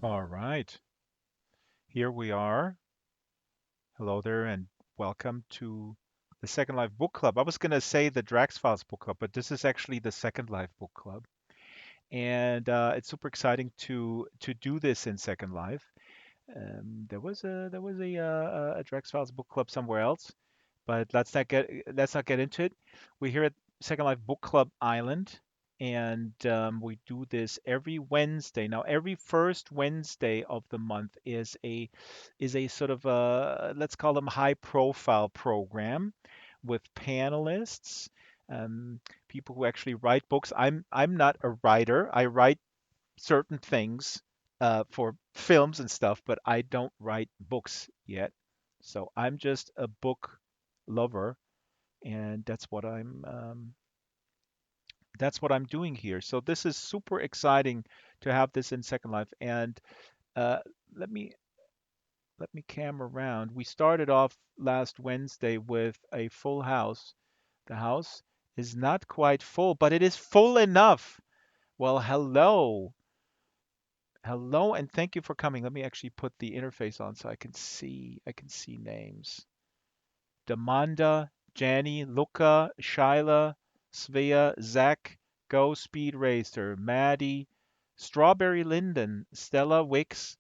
All right, here we are. Hello there, and welcome to the Second Life Book Club. I was going to say the Drax Files Book Club, but this is actually the Second Life Book Club, and it's super exciting to do this in Second Life. There was a Drax Files Book Club somewhere else, but let's not get into it. We're here at Second Life Book Club Island, and we do this every Wednesday. Now, every first Wednesday of the month is a sort of a, let's call them, high profile program with panelists, people who actually write books. I'm not a writer. I write certain things for films and stuff, but I don't write books yet. So I'm just a book lover, and that's what I'm doing here. So this is super exciting to have this in Second Life. And uh, let me let me cam around. We started off last Wednesday with a full house. The house is not quite full, but it is full enough. Well, hello. Hello, and thank you for coming. Let me actually put the interface on so I can see names. Demanda, Jani, Luca, Shyla, Svea, Zach, Go Speed Racer, Maddie, Strawberry Linden, Stella Wicks,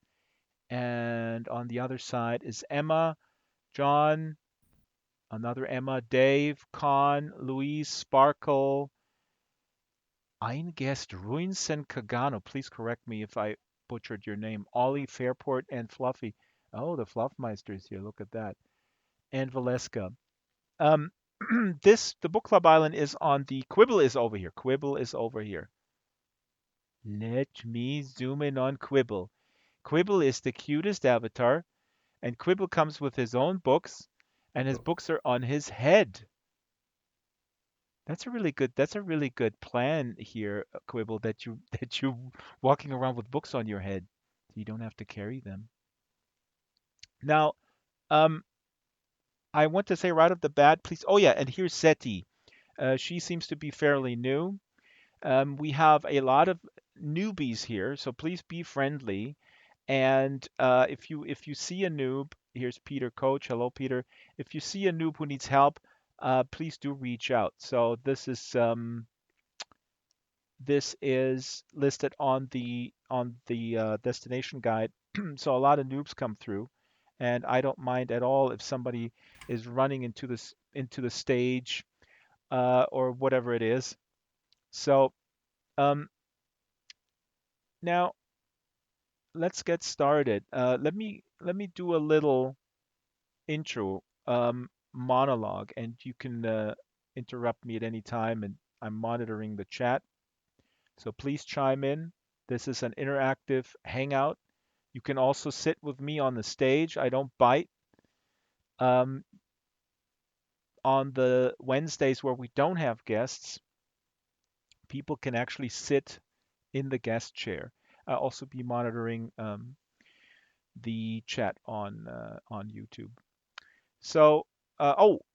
and on the other side is Emma, John, another Emma, Dave, Con, Louise, Sparkle, Eingest, Ruinsen Kagano. Please correct me if I butchered your name. Ollie, Fairport, and Fluffy. Oh, the Fluffmeister is here. Look at that. And Valeska. Um, the book club island is on the Quibble is over here. Quibble is over here. Let me zoom in on Quibble. Quibble is the cutest avatar, and Quibble comes with his own books, and his books are on his head. That's a really good plan here, Quibble, that you walking around with books on your head, so you don't have to carry them. Now, um, I want to say right off the bat, please. Oh yeah, and here's Seti. She seems to be fairly new. We have a lot of newbies here, so please be friendly. And if you see a noob, here's Peter Coach. Hello, Peter. If you see a noob who needs help, please do reach out. So this is listed on the destination guide. So a lot of noobs come through, and I don't mind at all if somebody is running into the stage or whatever it is. So um, now let's get started. Let me do a little intro monologue, and you can interrupt me at any time, and I'm monitoring the chat. So please chime in. This is an interactive hangout. You can also sit with me on the stage. I don't bite. Um, on the Wednesdays where we don't have guests, people can actually sit in the guest chair. I'll also be monitoring the chat on YouTube. So,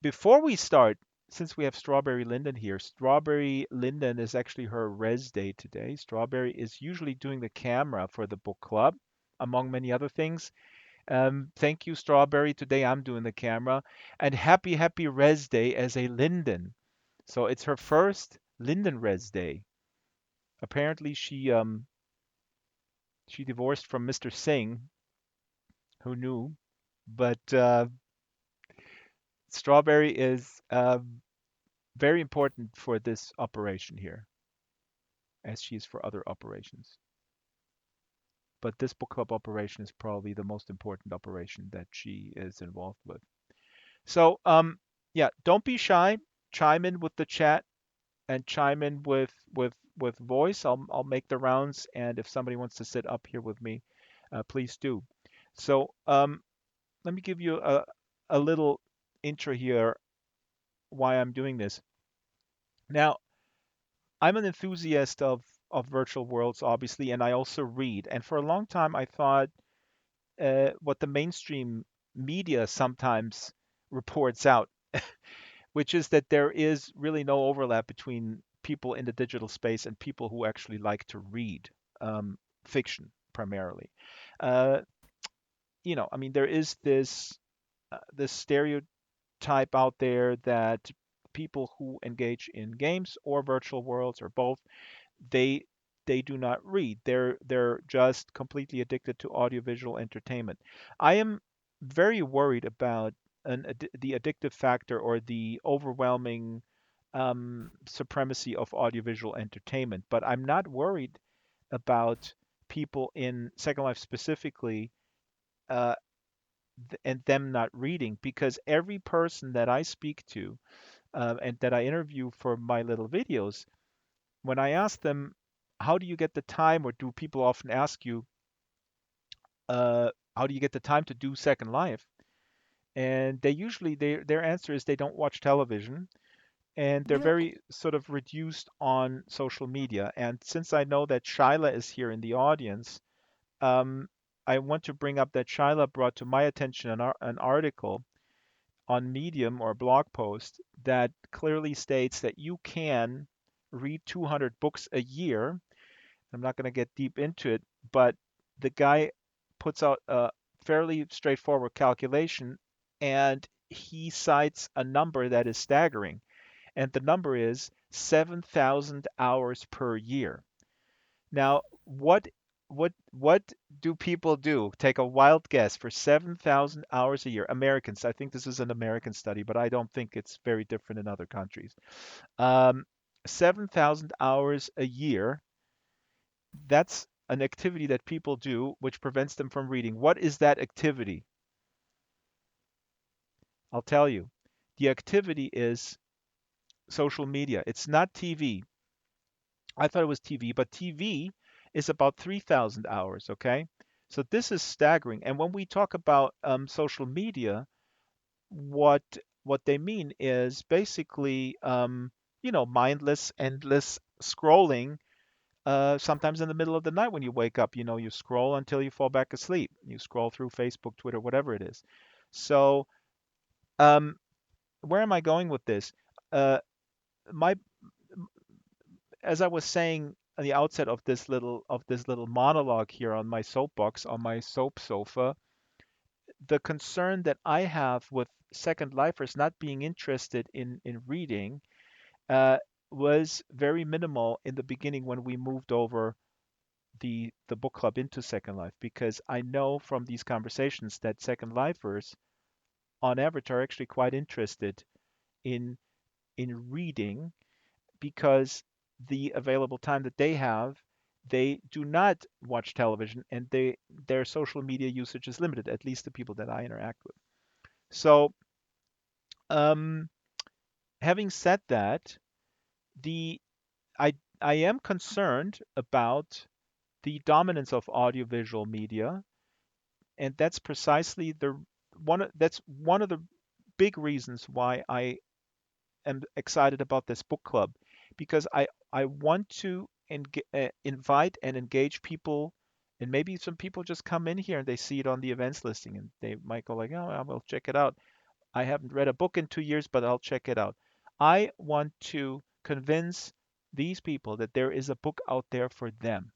before we start, since we have Strawberry Linden here, Strawberry Linden is actually her res day today. Strawberry is usually doing the camera for the book club, among many other things. Thank you, Strawberry. Today I'm doing the camera. And happy res day as a Linden. So it's her first Linden res day. Apparently she divorced from Mr. Singh, who knew, but Strawberry is very important for this operation here, as she is for other operations. But this book club operation is probably the most important operation that she is involved with. So, yeah, don't be shy. Chime in with the chat and chime in with voice. I'll make the rounds, and if somebody wants to sit up here with me, please do. So, let me give you a little intro here why I'm doing this. Now, I'm an enthusiast of virtual worlds, obviously, and I also read. And for a long time, I thought what the mainstream media sometimes reports out, which is that there is really no overlap between people in the digital space and people who actually like to read fiction primarily. Uh, I mean, there is this stereotype out there that people who engage in games or virtual worlds or both they they do not read. They're just completely addicted to audiovisual entertainment. I am very worried about the addictive factor or the overwhelming supremacy of audiovisual entertainment, but I'm not worried about people in Second Life specifically uh, and them not reading because every person that I speak to and that I interview for my little videos, when I ask them, how do you get the time, or do people often ask you, how do you get the time to do Second Life? And they usually their answer is they don't watch television and they're very sort of reduced on social media. And since I know that Shyla is here in the audience, um, I want to bring up that Shyla brought to my attention an article on Medium or blog post that clearly states that you can read 200 books a year. I'm not going to get deep into it, but the guy puts out a fairly straightforward calculation and he cites a number that is staggering. And the number is 7,000 hours per year. Now, what do people do? Take a wild guess for 7,000 hours a year. Americans, I think this is an American study, but I don't think it's very different in other countries. Um, 7,000 hours a year, that's an activity that people do which prevents them from reading. What is that activity? I'll tell you. The activity is social media. It's not TV. I thought it was TV, but TV is about 3,000 hours, okay? So this is staggering. And when we talk about social media, what what they mean is basically mindless, endless scrolling. Sometimes in the middle of the night when you wake up, you scroll until you fall back asleep. You scroll through Facebook, Twitter, whatever it is. So, um, where am I going with this? Uh, my as I was saying at the outset of this little monologue here on my soapbox, on my soap sofa, the concern that I have with Second Lifers not being interested in reading uh, was very minimal in the beginning when we moved over the book club into Second Life, because I know from these conversations that Second Lifers on average are actually quite interested in reading because the available time that they have, they do not watch television and their social media usage is limited, at least the people that I interact with. So, um, having said that, the I I am concerned about the dominance of audiovisual media, and that's precisely that's one of the big reasons why I am excited about this book club, because I want to invite and engage people And maybe some people just come in here and they see it on the events listing and they might go like, oh, I will check it out. I haven't read a book in 2 years, but I'll check it out. I want to convince these people that there is a book out there for them,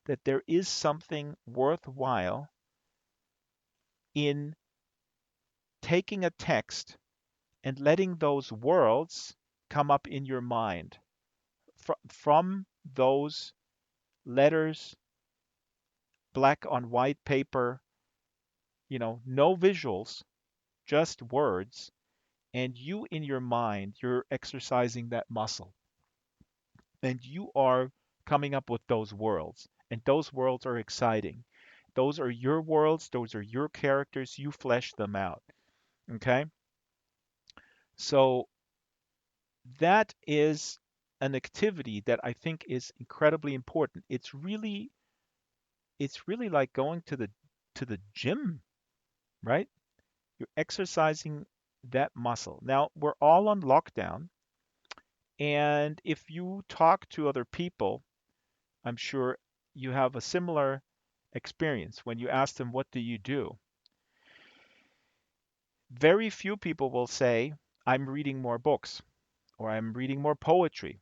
that there is something worthwhile in taking a text and letting those worlds come up in your mind from those letters, black on white paper, no visuals, just words, and you in your mind, you're exercising that muscle and you are coming up with those worlds. And those worlds are exciting. Those are your worlds, those are your characters, you flesh them out. Okay? So that is an activity that I think is incredibly important. It's really like going to the gym, right? You're exercising that muscle. Now, we're all on lockdown, and if you talk to other people, I'm sure you have a similar experience. When you ask them, what do you do? Very few people will say, I'm reading more books or I'm reading more poetry.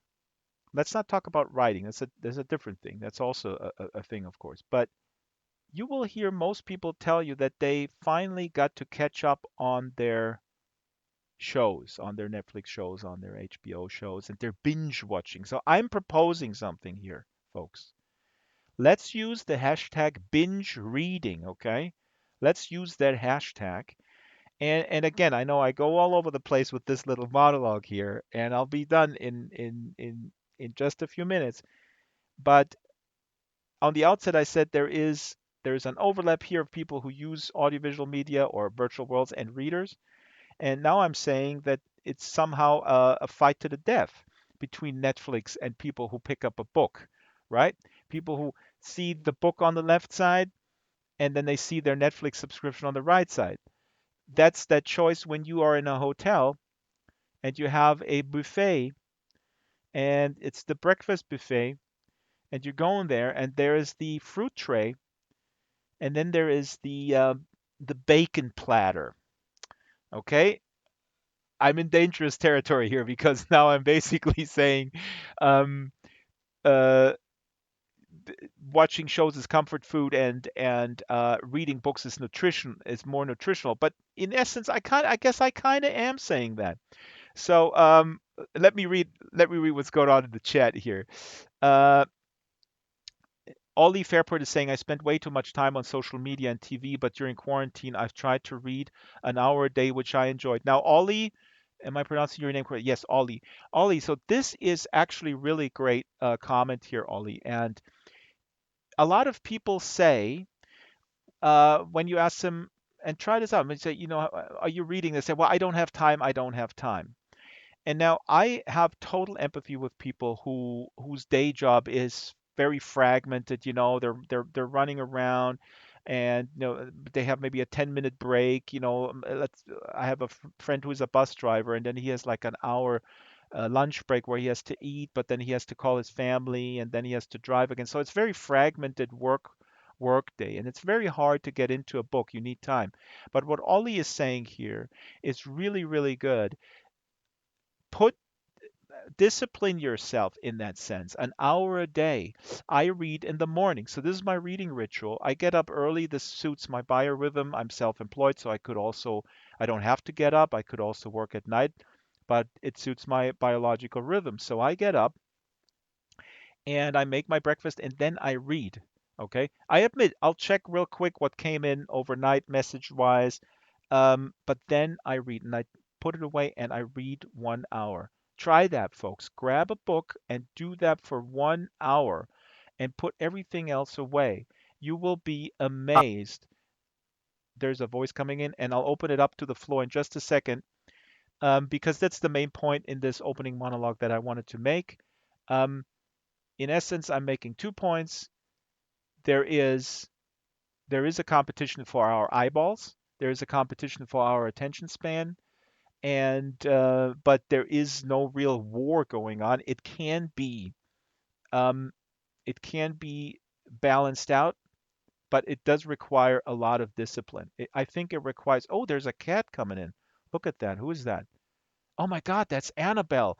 Let's not talk about writing. That's a different thing. That's also a thing, of course. But you will hear most people tell you that they finally got to catch up on their shows, on their Netflix shows, on their HBO shows, and they're binge watching. So I'm proposing something here, folks. Let's use the hashtag binge reading, okay? Let's use that hashtag. And again, I know I go all over the place with this little monologue here, and I'll be done in just a few minutes. But on the outset, I said there's an overlap here of people who use audiovisual media or virtual worlds and readers. And now I'm saying that it's somehow a fight to the death between Netflix and people who pick up a book, right? People who see the book on the left side and then they see their Netflix subscription on the right side. That's that choice when you are in a hotel and you have a buffet and it's the breakfast buffet and you're going there and there is the fruit tray and then there is the bacon platter. Okay, I'm in dangerous territory here because now I'm basically saying um, uh, watching shows is comfort food and reading books is more nutritional. But in essence, I guess I kind of am saying that. So let me read what's going on in the chat here. Uh, Ollie Fairport is saying, I spent way too much time on social media and TV, but during quarantine, I've tried to read an hour a day, which I enjoyed. Now, Ollie, am I pronouncing your name correct? Yes, Ollie. Ollie, so this is actually really great comment here, Ollie. And a lot of people say, when you ask them, and try this out, and say, are you reading? They say, well, I don't have time. I don't have time. And now I have total empathy with people whose day job is very fragmented. They're running around, and they have maybe a 10-minute break. I have a friend who's a bus driver, and then he has like an hour lunch break where he has to eat, but then he has to call his family, and then he has to drive again. So it's very fragmented work day, and it's very hard to get into a book. You need time. But what Ollie is saying here is really, really good. Put Discipline yourself in that sense. An hour a day. I read in the morning. So this is my reading ritual. I get up early. This suits my biorhythm. I'm self-employed, so I don't have to get up. I could also work at night, but it suits my biological rhythm. So I get up and I make my breakfast and then I read. Okay. I admit I'll check real quick what came in overnight message wise. But then I read and I put it away and I read 1 hour. Try that, folks. Grab a book and do that for 1 hour and put everything else away. You will be amazed. There's a voice coming in, and I'll open it up to the floor in just a second, because that's the main point in this opening monologue that I wanted to make. Um, in essence, I'm making 2 points. There is there is a competition for our eyeballs. There is a competition for our attention span, and but there is no real war going on. Um, it can be balanced out. but it does require a lot of discipline. I think it requires. Oh, there's a cat coming in. Look at that. Who is that? Oh my God, that's Annabelle.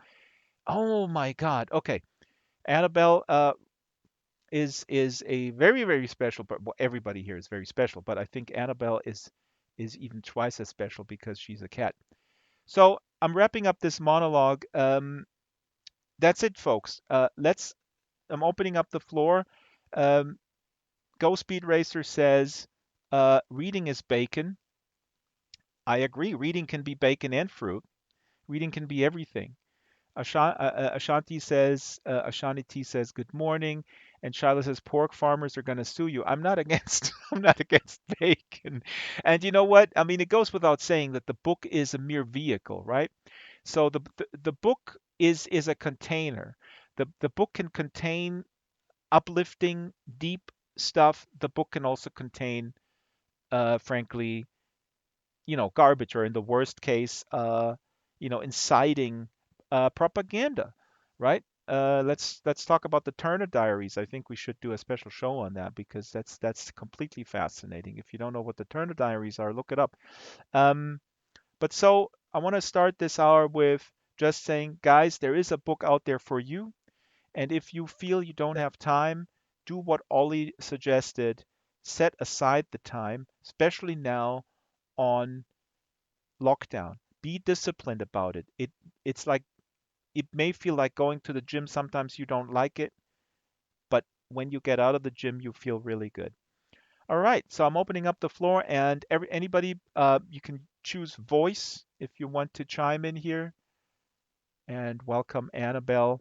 Oh my God. Okay, Annabelle is a very very special. But well, everybody here is very special, but I think Annabelle is even twice as special because she's a cat. So I'm wrapping up this monologue. That's it, folks. Let's. I'm opening up the floor. Um, Go Speed Racer says, reading is bacon. I agree. Reading can be bacon and fruit. Reading can be everything. Ashanti T says, good morning. And Shiloh says, pork farmers are going to sue you. I'm not against, I'm not against bacon. And you know what? I mean, it goes without saying that the book is a mere vehicle, right? So the book is a container. The book can contain uplifting, deep stuff. The book can also contain, frankly, garbage, or in the worst case, inciting propaganda, right? Let's talk about the Turner Diaries. I think we should do a special show on that because that's completely fascinating. If you don't know what the Turner Diaries are, look it up. Um, but so I want to start this hour with just saying, guys, there is a book out there for you. And if you feel you don't have time, do what Ollie suggested. Set aside the time, especially now on lockdown. Be disciplined about it. It's like it may feel like going to the gym. Sometimes you don't like it, but when you get out of the gym, you feel really good. All right, so I'm opening up the floor, and anybody, you can choose voice if you want to chime in here. And welcome, Annabelle.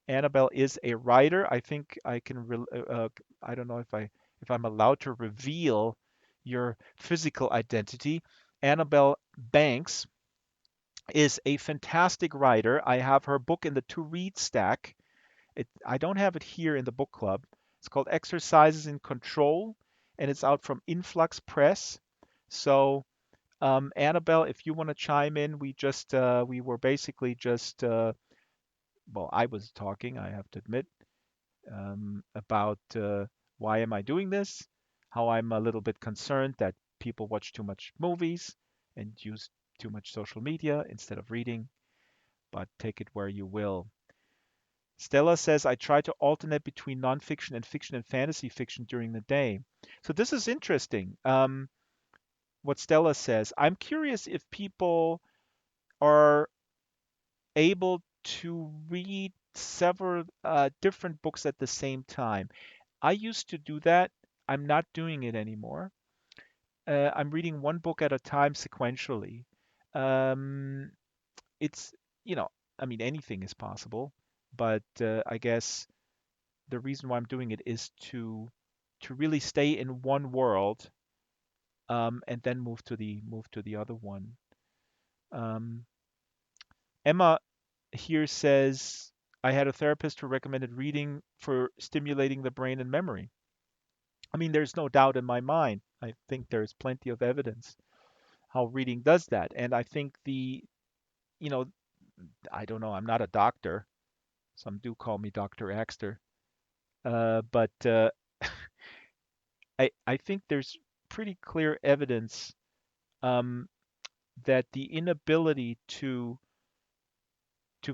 Annabelle is a writer. I think I can. I don't know if I'm allowed to reveal your physical identity. Annabelle Banks is a fantastic writer. I have her book in the to read stack. I don't have it here in the book club. It's called Exercises in Control, and it's out from Influx Press. So, Annabelle, if you want to chime in, we were basically just well, I was talking, I have to admit, about why am I doing this, how I'm a little bit concerned that people watch too much movies and use too much social media instead of reading, but take it where you will. Stella says, I try to alternate between nonfiction and fiction and fantasy fiction during the day. So this is interesting. What Stella says. I'm curious if people are able to read several different books at the same time. I used to do that. I'm not doing it anymore. I'm reading one book at a time sequentially. Um, it's, you know, I mean, anything is possible, but I guess the reason why I'm doing it is to really stay in one world, and then move to the other one. Um, Emma here says, I had a therapist who recommended reading for stimulating the brain and memory. I mean, there's no doubt in my mind. I think there's plenty of evidence how reading does that. And I think you know, I don't know, I'm not a doctor. Some do call me Dr. Axter. But I think there's pretty clear evidence, um, that the inability to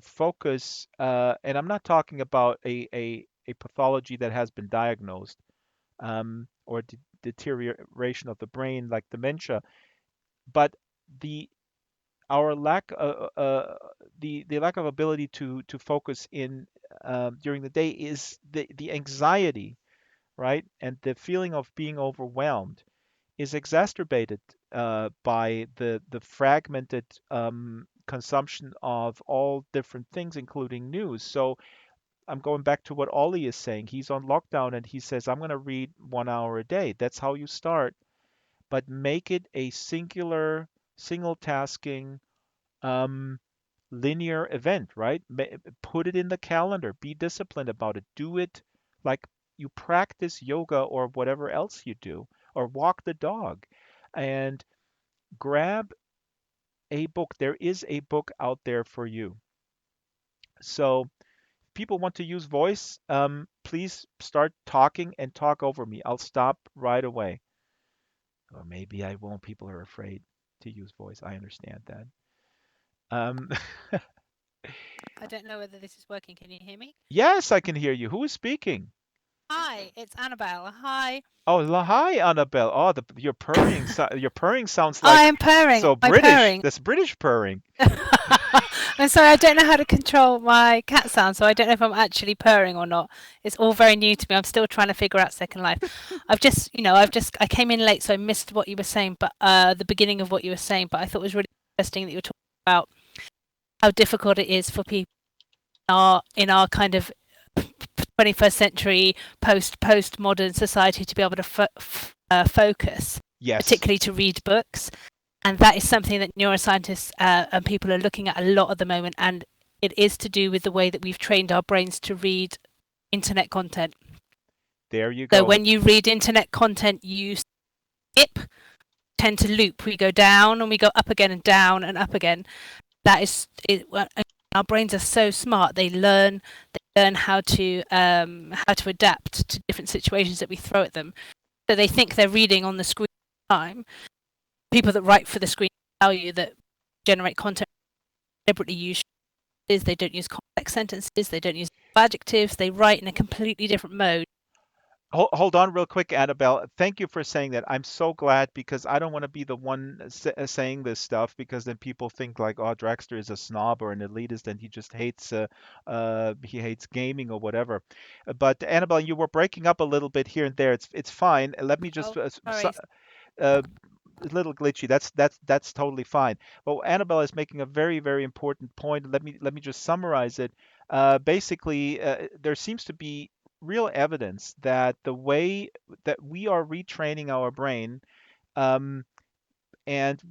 focus, and I'm not talking about a pathology that has been diagnosed, or deterioration of the brain like dementia, but the our lack the lack of ability to focus in, during the day, is the anxiety, right, and the feeling of being overwhelmed is exacerbated by the fragmented consumption of all different things, including news. So I'm going back to what Ollie is saying. He's on lockdown and he says, I'm going to read 1 hour a day. That's how you start, but make it a single tasking, um, linear event, right? Put it in the calendar. Be disciplined about it. Do it like you practice yoga or whatever else you do, or walk the dog, and grab a book. There is a book out there for you. So people want to use voice, please start talking and talk over me. I'll stop right away. Or maybe I won't. People are afraid to use voice. I understand that. Um, I don't know whether this is working. Can you hear me? yes, I can hear you. Who is speaking? Hi, it's Annabelle. Hi. Oh, hi, Annabelle. Oh, your purring sounds I like am purring. so I'm British. purring. That's British purring. I'm sorry, I don't know how to control my cat sound, so I don't know if I'm actually purring or not. It's all very new to me. I'm still trying to figure out Second Life. I came in late, so I missed what you were saying, but the beginning of what you were saying. But I thought it was really interesting that you were talking about how difficult it is for people in our kind of 21st century postmodern society to be able to focus, Yes, particularly to read books. And that is something that neuroscientists and people are looking at a lot at the moment. And it is to do with the way that we've trained our brains to read internet content. there you So go. when you read internet content, you skip, tend to loop. We go down and we go up again and down and up again. That is it. Our brains are so smart; they learn how to adapt to different situations that we throw at them. So they think they're reading on the screen all the time. People that write for the screen tell you that generate content deliberately use sentences, they don't use complex sentences, they don't use adjectives, they write in a completely different mode. Hold on real quick, Annabelle. Thank you for saying that. I'm so glad because I don't want to be the one saying this stuff because then people think like, oh, Dragster is a snob or an elitist and he hates gaming or whatever. But Annabelle, you were breaking up a little bit here and there. It's fine. Let me just Oh, sorry. uh, a little glitchy. That's totally fine. But Annabelle is making a very important point. Let me just summarize it. Basically, there seems to be real evidence that the way that we are retraining our brain, um, and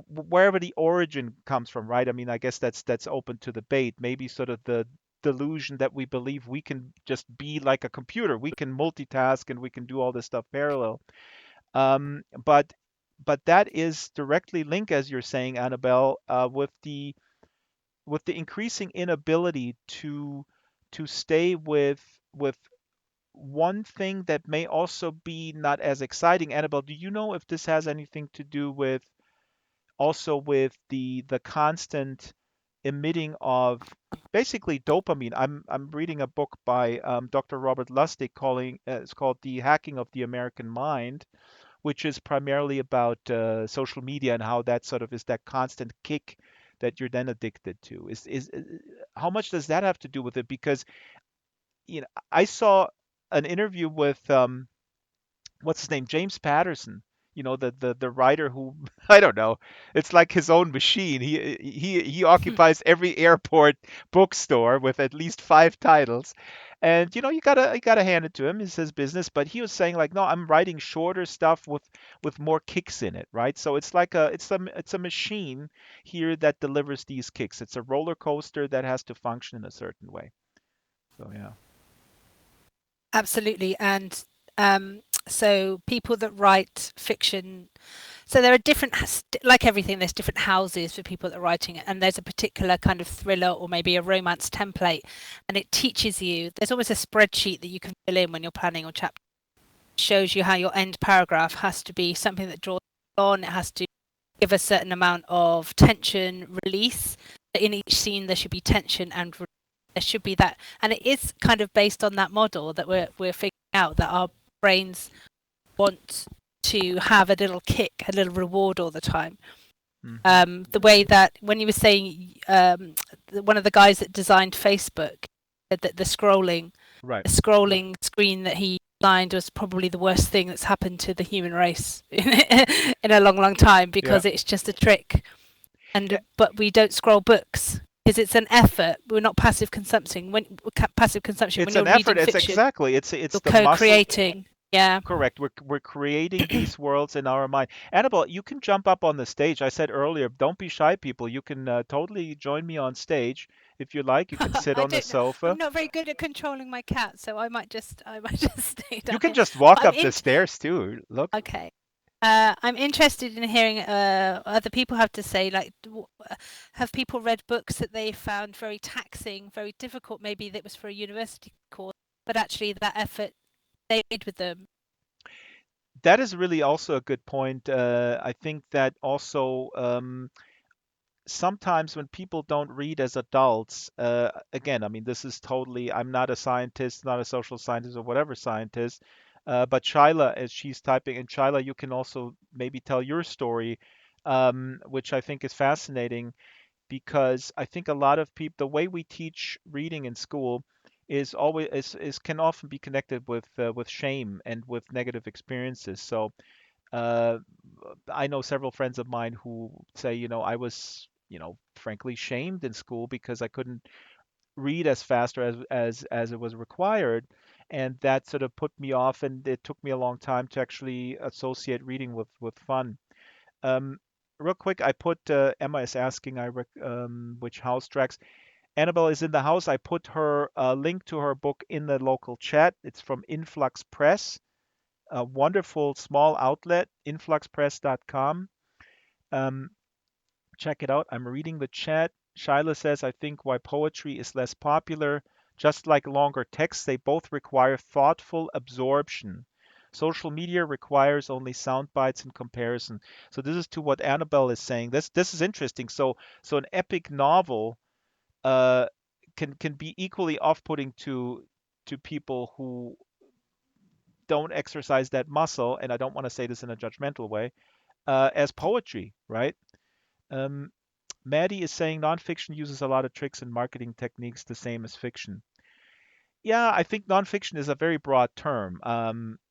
wherever the origin comes from, right? I mean, I guess that's open to debate. Maybe sort of the delusion that we believe we can just be like a computer. We can multitask and we can do all this stuff parallel. But that is directly linked, as you're saying, Annabelle, with the increasing inability to stay with one thing that may also be not as exciting. Annabelle, do you know if this has anything to do with also with the constant emitting of basically dopamine? I'm reading a book by Dr. Robert Lustig calling it's called The Hacking of the American Mind, which is primarily about social media and how that sort of is that constant kick that you're then addicted to. Is how much does that have to do with it? Because I saw an interview with what's his name, James Patterson. The writer who I don't know. It's like his own machine. He occupies every airport bookstore with at least five titles, and you gotta hand it to him. It's his business. But he was saying like, no, I'm writing shorter stuff with more kicks in it, right? So it's a machine here that delivers these kicks. It's a roller coaster that has to function in a certain way. So yeah. Absolutely. And so people that write fiction, so there are different, like everything, there's different houses for people that are writing it. And there's a particular kind of thriller or maybe a romance template. And it teaches you, there's almost a spreadsheet that you can fill in when you're planning your chapter. It shows you how your end paragraph has to be something that draws on, it has to give a certain amount of tension release. In each scene, there should be tension and there should be that, and it is kind of based on that model that we're figuring out that our brains want to have a little kick, a little reward all the time. Hmm. The way that when you were saying one of the guys that designed Facebook said that the scrolling, Right. the scrolling screen that he designed was probably the worst thing that's happened to the human race in a long time Yeah. because it's just a trick. But we don't scroll books because it's an effort. We're not passive consumption. Passive consumption when It's you're an effort. reading It's fiction, exactly. It's you're the muscle. co-creating. Yeah. Correct. We're creating these worlds in our mind. Annabelle, you can jump up on the stage. I said earlier, don't be shy, people. You can totally join me on stage if you like. You can sit I on the don't know. sofa. I'm not very good at controlling my cat, so I might just stay You down can here. just But walk I'm up the into. stairs too. Look. Okay. I'm interested in hearing other people have to say. Like, have people read books that they found very taxing, very difficult? Maybe that was for a university course, but actually that effort stayed with them. That is really also a good point. I think that also sometimes when people don't read as adults, again, I mean, this is totally, I'm not a scientist, not a social scientist or whatever scientist, but Shyla, as she's typing, and Shyla, you can also maybe tell your story, which I think is fascinating because I think a lot of people, the way we teach reading in school is always is can often be connected with shame and with negative experiences. So uh, I know several friends of mine who say, I was, frankly shamed in school because I couldn't read as fast or as it was required, and that sort of put me off, and it took me a long time to actually associate reading with fun. Um, Real quick, I put Emma is asking which house tracks. Annabelle is in the house. I put her link to her book in the local chat. It's from Influx Press, a wonderful small outlet, influxpress.com. Um, Check it out. I'm reading the chat. Shyla says, I think why poetry is less popular. Just like longer texts, they both require thoughtful absorption. Social media requires only sound bites in comparison. So this is to what Annabelle is saying. This is interesting. So an epic novel uh, can be equally off-putting to people who don't exercise that muscle, and I don't want to say this in a judgmental way, as poetry, right? Um, Maddie is saying nonfiction uses a lot of tricks and marketing techniques, the same as fiction. Yeah, I think nonfiction is a very broad term.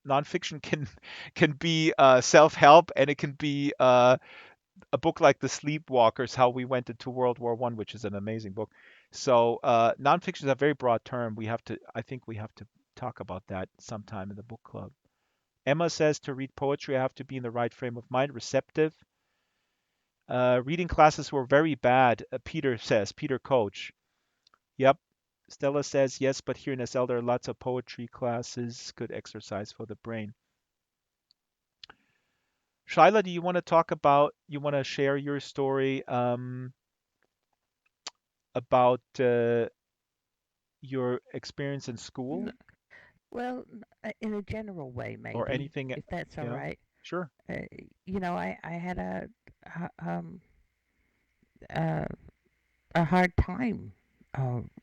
Nonfiction can can be self-help, and it can be a book like The Sleepwalkers: How We Went into World War One, which is an amazing book. So nonfiction is a very broad term. I think we have to talk about that sometime in the book club. Emma says to read poetry, I have to be in the right frame of mind, receptive. Reading classes were very bad, Peter Coach. Yep. Stella says, yes, but here in SL there are lots of poetry classes, good exercise for the brain. Shyla, do you want to you want to share your story about your experience in school N- Well, in a general way, or maybe, anything? if that's all Yeah, right. sure. Uh, I had h- um, uh, a hard time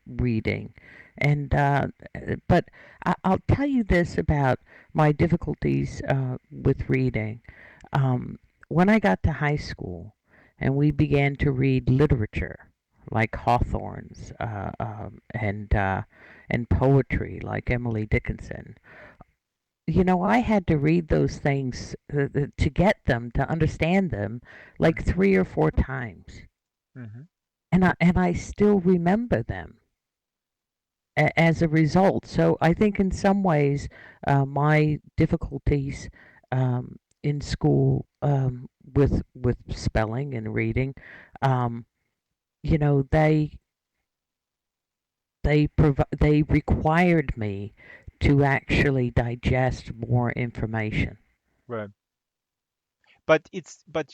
reading, and but I'll tell you this about my difficulties with reading. Um, when I got to high school, and we began to read literature like Hawthorne's and poetry like Emily Dickinson. I had to read those things to get them, to understand them, like Hmm. 3 or 4 times, Hmm. and I still remember them as a result. So I think in some ways, my difficulties in school with spelling and reading, um, you know, they required me to actually digest more information. Right. But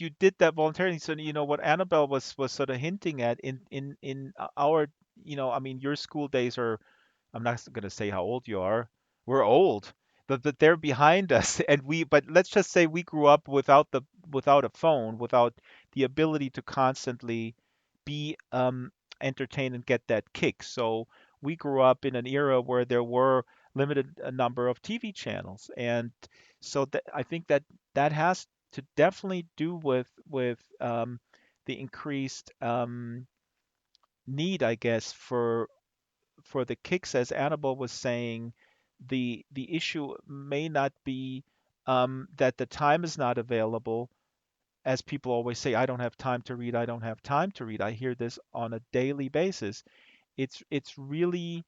you did that voluntarily. So what Annabelle was sort of hinting at in our, I mean, your school days are, I'm not going to say how old you are. We're old, but they're behind us, and but let's just say we grew up without a phone, without the ability to constantly be entertained and get that kick. So we grew up in an era where there were limited a number of TV channels, and so I think that has to definitely do with the increased need, I guess, for the kicks, as Annabelle was saying, the issue may not be that the time is not available. As people always say, I don't have time to read. I don't have time to read. I hear this on a daily basis. It's really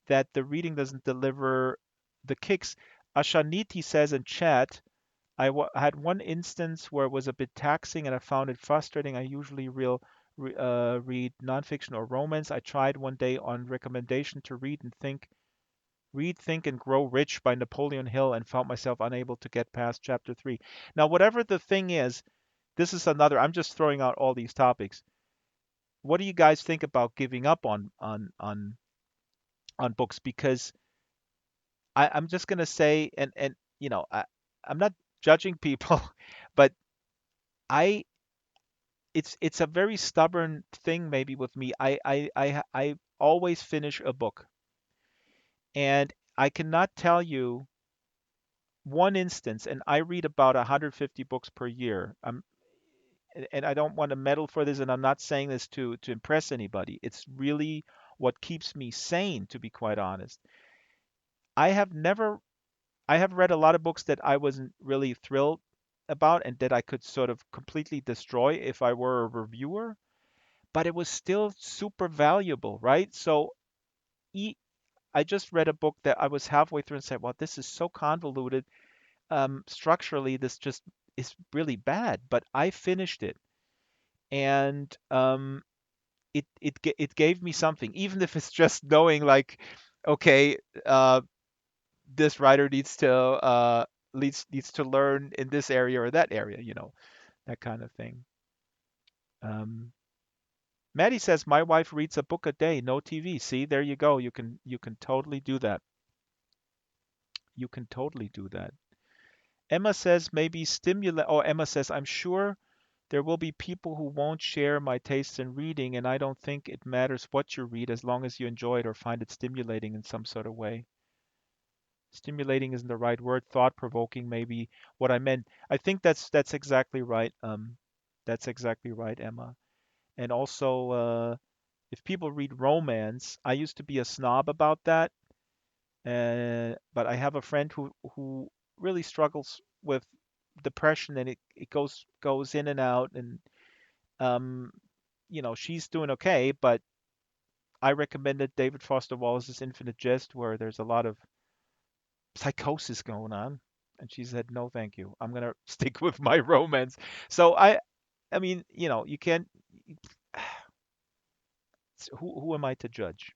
that the reading doesn't deliver the kicks. Ashaniti says in chat, had one instance where it was a bit taxing and I found it frustrating. I usually read nonfiction or romance. I tried one day on recommendation to read and think Read Think and Grow Rich by Napoleon Hill and felt myself unable to get past chapter 3. Now, whatever the thing is, this is another, I'm just throwing out all these topics. What do you guys think about giving up on books? Because I'm just gonna say, and I'm not judging people, but I it's a very stubborn thing maybe with me. I always finish a book, and I cannot tell you one instance, and I read about 150 books per year. And I don't want to meddle for this, and I'm not saying this to impress anybody. It's really what keeps me sane, to be quite honest. I have never I have read a lot of books that I wasn't really thrilled about and that I could sort of completely destroy if I were a reviewer, but it was still super valuable, right? So e- I just read a book that I was halfway through and said, "Well, this is so convoluted. Structurally, this just is really bad." But I finished it, and it gave me something, even if it's just knowing like, okay, this writer needs to learn in this area or that area, that kind of thing. Um, Maddie says my wife reads a book a day, no TV. See, there you go. You can totally do that. You can totally do that. Emma says maybe stimulate. Oh, Emma says I'm sure there will be people who won't share my tastes in reading, and I don't think it matters what you read as long as you enjoy it or find it stimulating in some sort of way. Stimulating isn't the right word. Thought provoking, maybe what I meant. I think that's exactly right. That's exactly right, Emma. And also, if people read romance, I used to be a snob about that, but I have a friend who really struggles with depression, and it goes in and out, and um, she's doing okay, but I recommended David Foster Wallace's Infinite Jest, where there's a lot of psychosis going on. And she said, "No, thank you. I'm gonna stick with my romance." So I mean, you can't. Who am I to judge?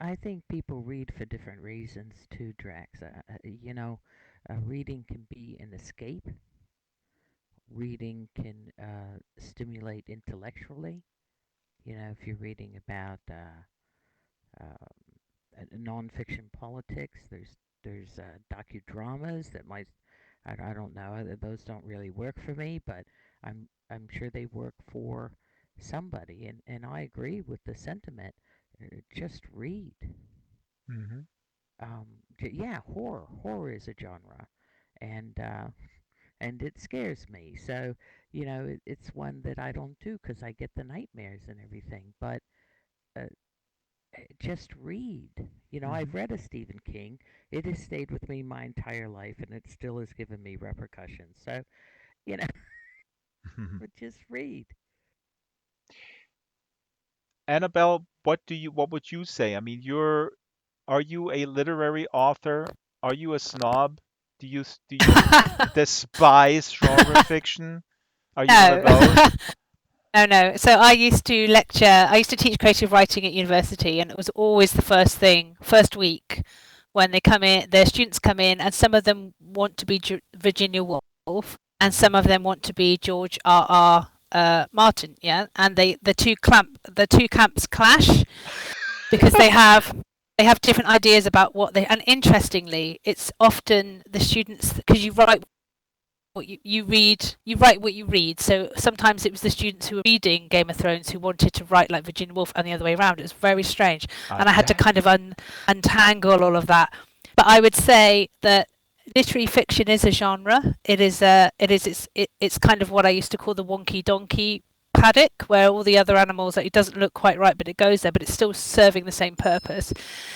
I think people read for different reasons too, Drax. Reading can be an escape. Reading can stimulate intellectually. If you're reading about nonfiction politics, there's docudramas that might I don't know. Those don't really work for me, but I'm sure they work for somebody. And I agree with the sentiment. Just read. Hmm. Yeah, horror is a genre, and and it scares me. So it's one that I don't do because I get the nightmares and everything. But uh, just read. I've Hmm. read a Stephen King. It has stayed with me my entire life, and it still has given me repercussions. So you know, but just read. Annabelle, what would you say? I mean, are you a literary author? Are you a snob? Do you despise genre fiction? Are you one of No. those? No, no. So I used to lecture, I used to teach creative writing at university, and it was always the first thing, first week when they come in, their students come in, and some of them want to be Virginia Woolf, and Hmm. some of them want to be George R. R. Martin, yeah, and the two camps clash because they have different ideas about what they. And interestingly, it's often the students because you write what you read, you write what you read. So sometimes it was the students who were reading Game of Thrones who wanted to write like Virginia Woolf, and the other way around. It was very strange, I and I had to kind bet. of untangle all of that. But I would say that literary fiction is a genre. It's kind of what I used to call the wonky donkey paddock, where all the other animals, like, it doesn't look quite right, but it goes there, but it's still serving the same purpose.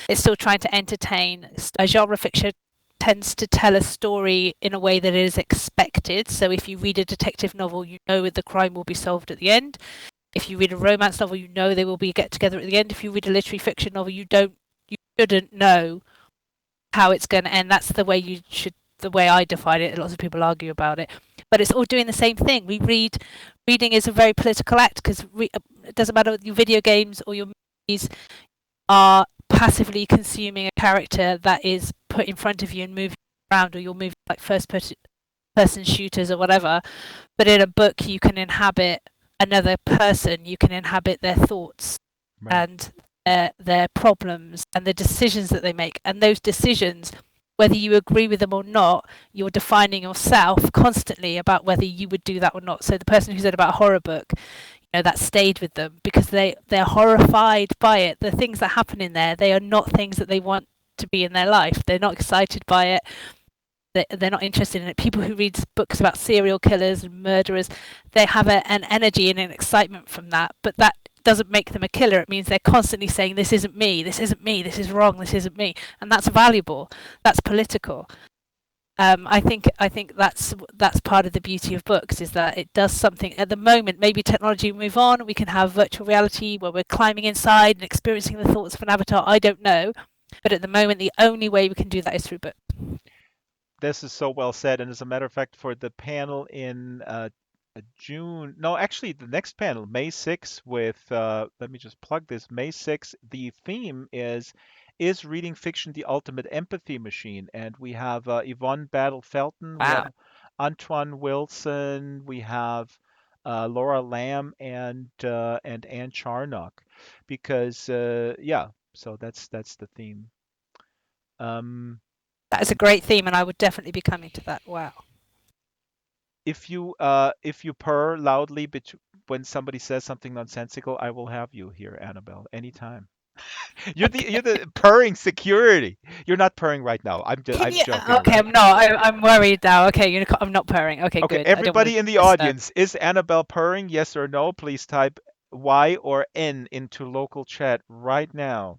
It's still trying to entertain. A genre fiction tends to tell a story in a way that is expected. So if you read a detective novel, you know the crime will be solved at the end. If you read a romance novel, you know they will be get together at the end. If you read a literary fiction novel, you shouldn't know how it's going to end. That's the way you should. The way I define it, lots of people argue about it, but it's all doing the same thing. Reading is a very political act because it doesn't matter your video games or your movies. are passively consuming a character that is put in front of you and moving around, or you're moving like person shooters or whatever. But in a book, you can inhabit another person, you can inhabit their thoughts Right. and their problems and the decisions that they make. And those decisions, whether you agree with them or not, you're defining yourself constantly about whether you would do that or not. So the person who said about a horror book, that stayed with them because they're horrified by it. The things that happen in there, they are not things that they want to be in their life. They're not excited by it. They're not interested in it. People who read books about serial killers and murderers, they have an energy and an excitement from that, but that doesn't make them a killer. It means they're constantly saying, this isn't me, this isn't me, this is wrong, this isn't me. And that's valuable. That's political. I think that's part of the beauty of books, is that it does something. At the moment, maybe technology will move on. We can have virtual reality where we're climbing inside and experiencing the thoughts of an avatar. I don't know, but at the moment, the only way we can do that is through books. This is so well said. And as a matter of fact, for the panel in June, no, actually, the next panel, May 6th, with, let me just plug this, May 6th, the theme is reading fiction the ultimate empathy machine? And we have Yvonne Battle Felton, we have Wow. Antoine Wilson, we have Laura Lamb, and Anne Charnock, because yeah, so that's the theme. Um, That is a great theme, and I would definitely be coming to that. Wow. if you purr loudly when somebody says something nonsensical, I will have you here, Annabelle, anytime. You're Okay. the purring security. You're not purring right now. Can I'm you? joking Okay, around. I'm not. I'm worried now. Okay, I'm not purring. Okay, Okay, good. I don't want to everybody in the disturb. audience, is Annabelle purring? Yes or no? Please type Y or N into local chat right now.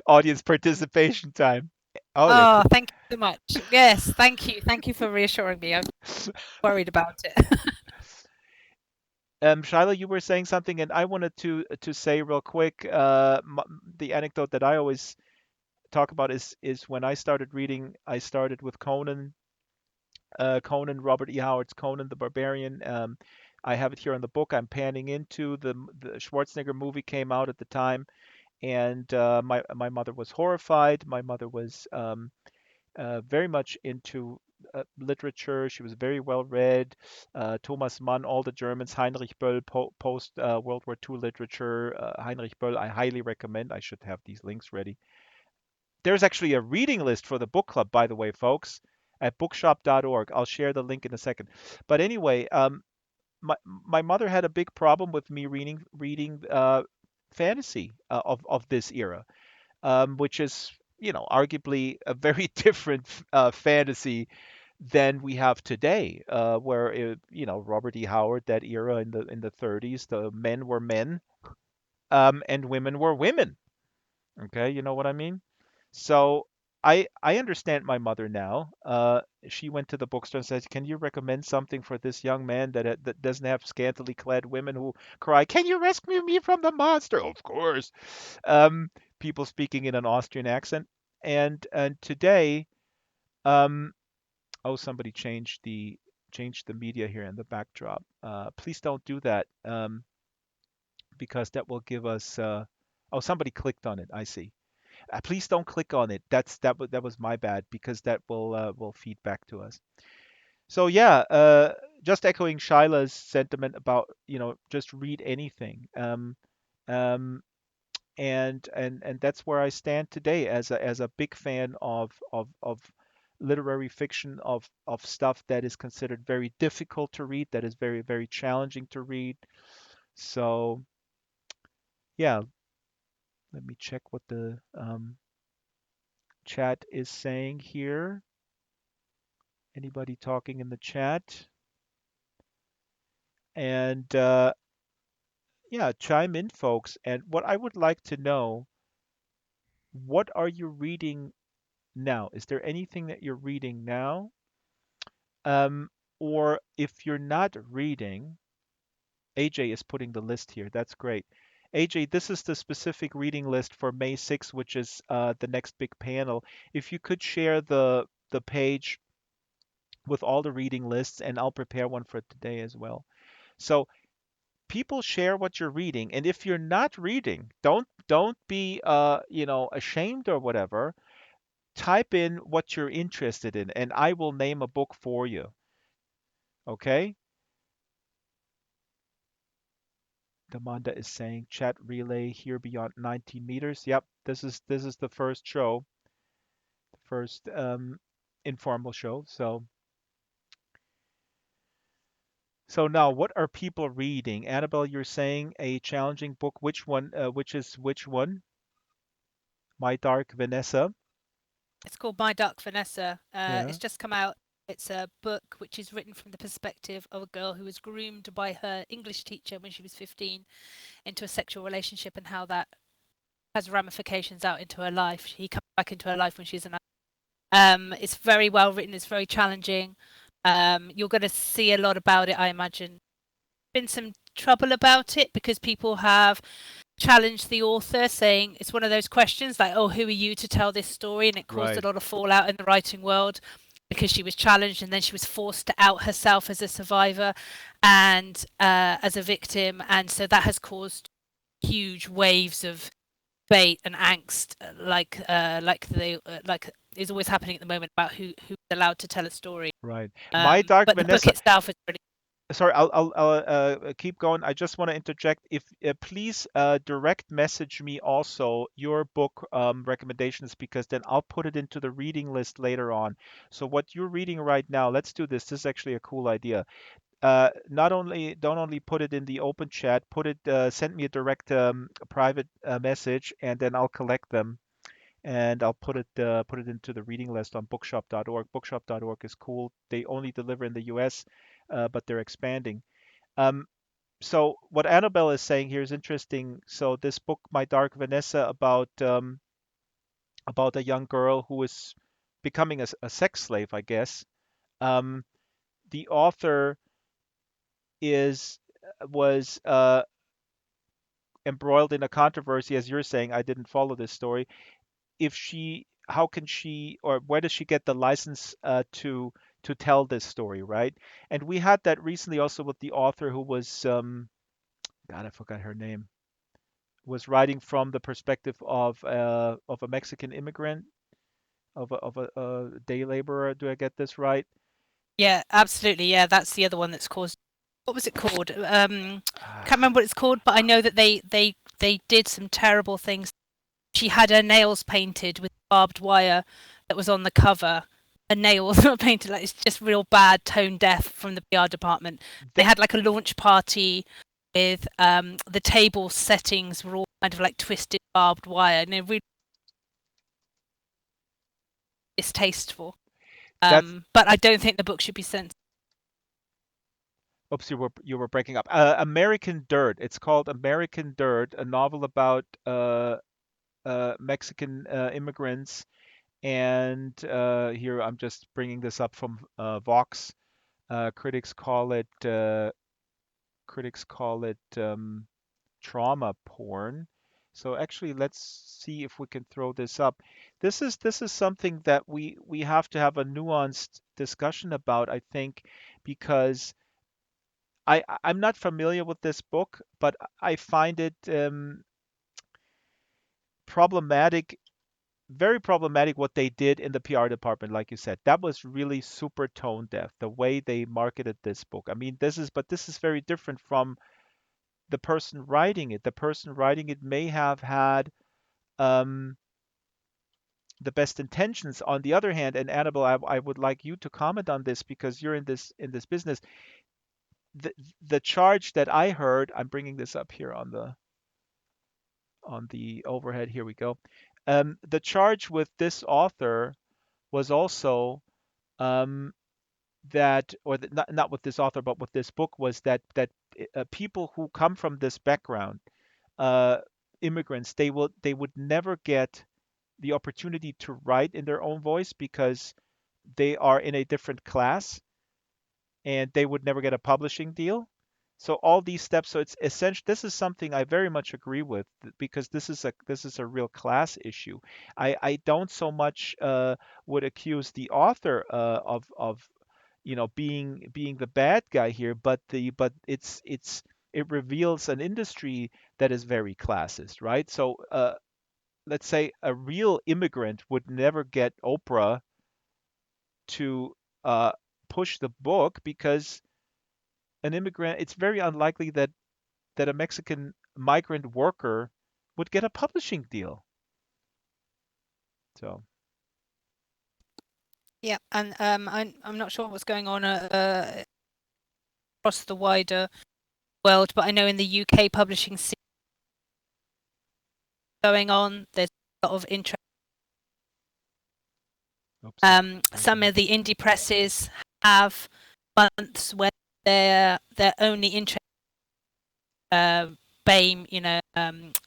Audience participation time. Oh, they're Oh, thank you so much. Yes, thank you. Thank you for reassuring me. I'm worried about it. Shiloh, you were saying something, and I wanted to say real quick. The anecdote that I always talk about is when I started reading. I started with Conan, Robert E. Howard's Conan the Barbarian. I have it here in the book. I'm panning into the Schwarzenegger movie came out at the time, and my mother was horrified. My mother was very much into literature. She was very well read. Thomas Mann, all the Germans, Heinrich Böll, post World War II literature. Heinrich Böll, I highly recommend. I should have these links ready. There's actually a reading list for the book club, by the way, folks, at bookshop.org. I'll share the link in a second. But anyway, my mother had a big problem with me reading fantasy of this era, which is, arguably a very different fantasy than we have today, where Robert E. Howard, that era in the 30s, the men were men, and women were women. Okay, you know what I mean? So I understand my mother now. She went to the bookstore and said, "Can you recommend something for this young man that doesn't have scantily clad women who cry, 'Can you rescue me from the monster?'" Of course. Um, People speaking in an Austrian accent. And today, um, oh, somebody changed the media here in the backdrop. Please don't do that, because that will give us. Oh, somebody clicked on it. I see. Please don't click on it. That was my bad, because that will feed back to us. So yeah, just echoing Shila's sentiment about, just read anything. Um, and that's where I stand today, as a big fan of literary fiction, of stuff that is considered very difficult to read, that is very, very challenging to read. So yeah, let me check what the chat is saying here. Anybody talking in the chat? And yeah, chime in, folks. And what I would like to know, what are you reading now? Is there anything that you're reading now? Um, or if you're not reading, AJ is putting the list here. That's great. AJ, this is the specific reading list for May 6th, which is the next big panel. If you could share the page with all the reading lists, and I'll prepare one for today as well. So people share what you're reading, and if you're not reading, don't be ashamed or whatever. Type in what you're interested in, and I will name a book for you. Okay? Damanda is saying chat relay here beyond 90 meters. Yep, this is the first show, the first informal show. So now, what are people reading? Annabelle, you're saying a challenging book. Which one? Which is which one? My Dark Vanessa. It's called My Dark Vanessa. Yeah. It's just come out. It's a book which is written from the perspective of a girl who was groomed by her English teacher when she was 15 into a sexual relationship, and how that has ramifications out into her life. He comes back into her life when she's an adult. It's very well written. It's very challenging. You're going to see a lot about it, I imagine. Been some trouble about it because people have challenged the author, saying it's one of those questions like, "Oh, who are you to tell this story?" And it caused a Right. lot of fallout in the writing world because she was challenged, and then she was forced to out herself as a survivor and as a victim, and so that has caused huge waves of debate and angst, like is always happening at the moment about who's allowed to tell a story. Right. My Dark But the book Vanessa. itself is really Sorry, I'll keep going. I just want to interject. If please direct message me also your book recommendations, because then I'll put it into the reading list later on. So what you're reading right now, let's do this. This is actually a cool idea. Not only don't only put it in the open chat, send me a direct private message, and then I'll collect them and I'll put it into the reading list on bookshop.org. Bookshop.org is cool. They only deliver in the US, but they're expanding. Um, so what Annabelle is saying here is interesting. So this book, My Dark Vanessa, about a young girl who is becoming a sex slave, I guess. Um, the author is was embroiled in a controversy, as you're saying. I didn't follow this story. If she, how can she, or where does she get the license to tell this story, right? And we had that recently also with the author who was, God, I forgot her name, was writing from the perspective of a Mexican immigrant, of a day laborer. Do I get this right? yeah, absolutely. Yeah, that's the other one that's caused. What was it called? Can't Ah, remember what it's called, but I know that they did some terrible things. She had her nails painted with barbed wire that was on the cover. Her nails were painted like it's just real bad tone deaf from the PR department. They that, had like a launch party with the table settings were all kind of like twisted barbed wire, and they're really distasteful. that's. But I don't think the book should be sent. Oops, you were breaking up. American Dirt. It's called American Dirt, a novel about Mexican immigrants. And here I'm just bringing this up from Vox. Critics call it trauma porn. So actually, let's see if we can throw this up. This is something that we have to have a nuanced discussion about, I think, because I'm not familiar with this book, but I find it problematic, very problematic what they did in the PR department, like you said. That was really super tone deaf, the way they marketed this book. I mean, this is very different from the person writing it. The person writing it may have had um, the best intentions. On the other hand, and Annabelle, I would like you to comment on this because you're in this business. The the charge that I heard, I'm bringing this up here on the overhead. Here we go. The charge with this author was also um, not with this author, but with this book, was that people who come from this background, uh, immigrants, they would never get the opportunity to write in their own voice because they are in a different class and they would never get a publishing deal. So all these steps, so it's essential. This is something I very much agree with because this is a real class issue. I don't so much would accuse the author of being the bad guy here, but it's it reveals an industry that is very classist, right? So let's say a real immigrant would never get Oprah to uh, push the book because an immigrant, it's very unlikely that a Mexican migrant worker would get a publishing deal. So Yeah, and I'm not sure what's going on across the wider world, but I know in the UK publishing scene going on, there's a lot of interest. oopsie, Some losing. of the indie presses have months where they're only interested uh, BAME,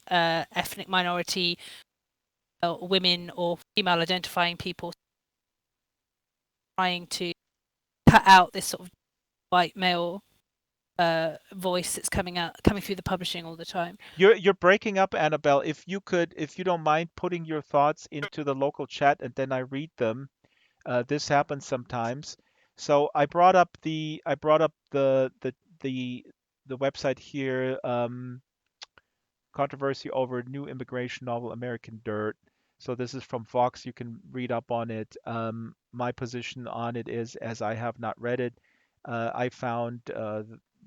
ethnic minority, women or female identifying people, trying to cut out this sort of white male voice that's coming through the publishing all the time. You're breaking up, Annabelle. If you don't mind putting your thoughts into the local chat and then I read them. This happens sometimes. So I brought up the the website here. Controversy over new immigration novel American Dirt. So this is from Fox. You can read up on it. My position on it is, as I have not read it, I found,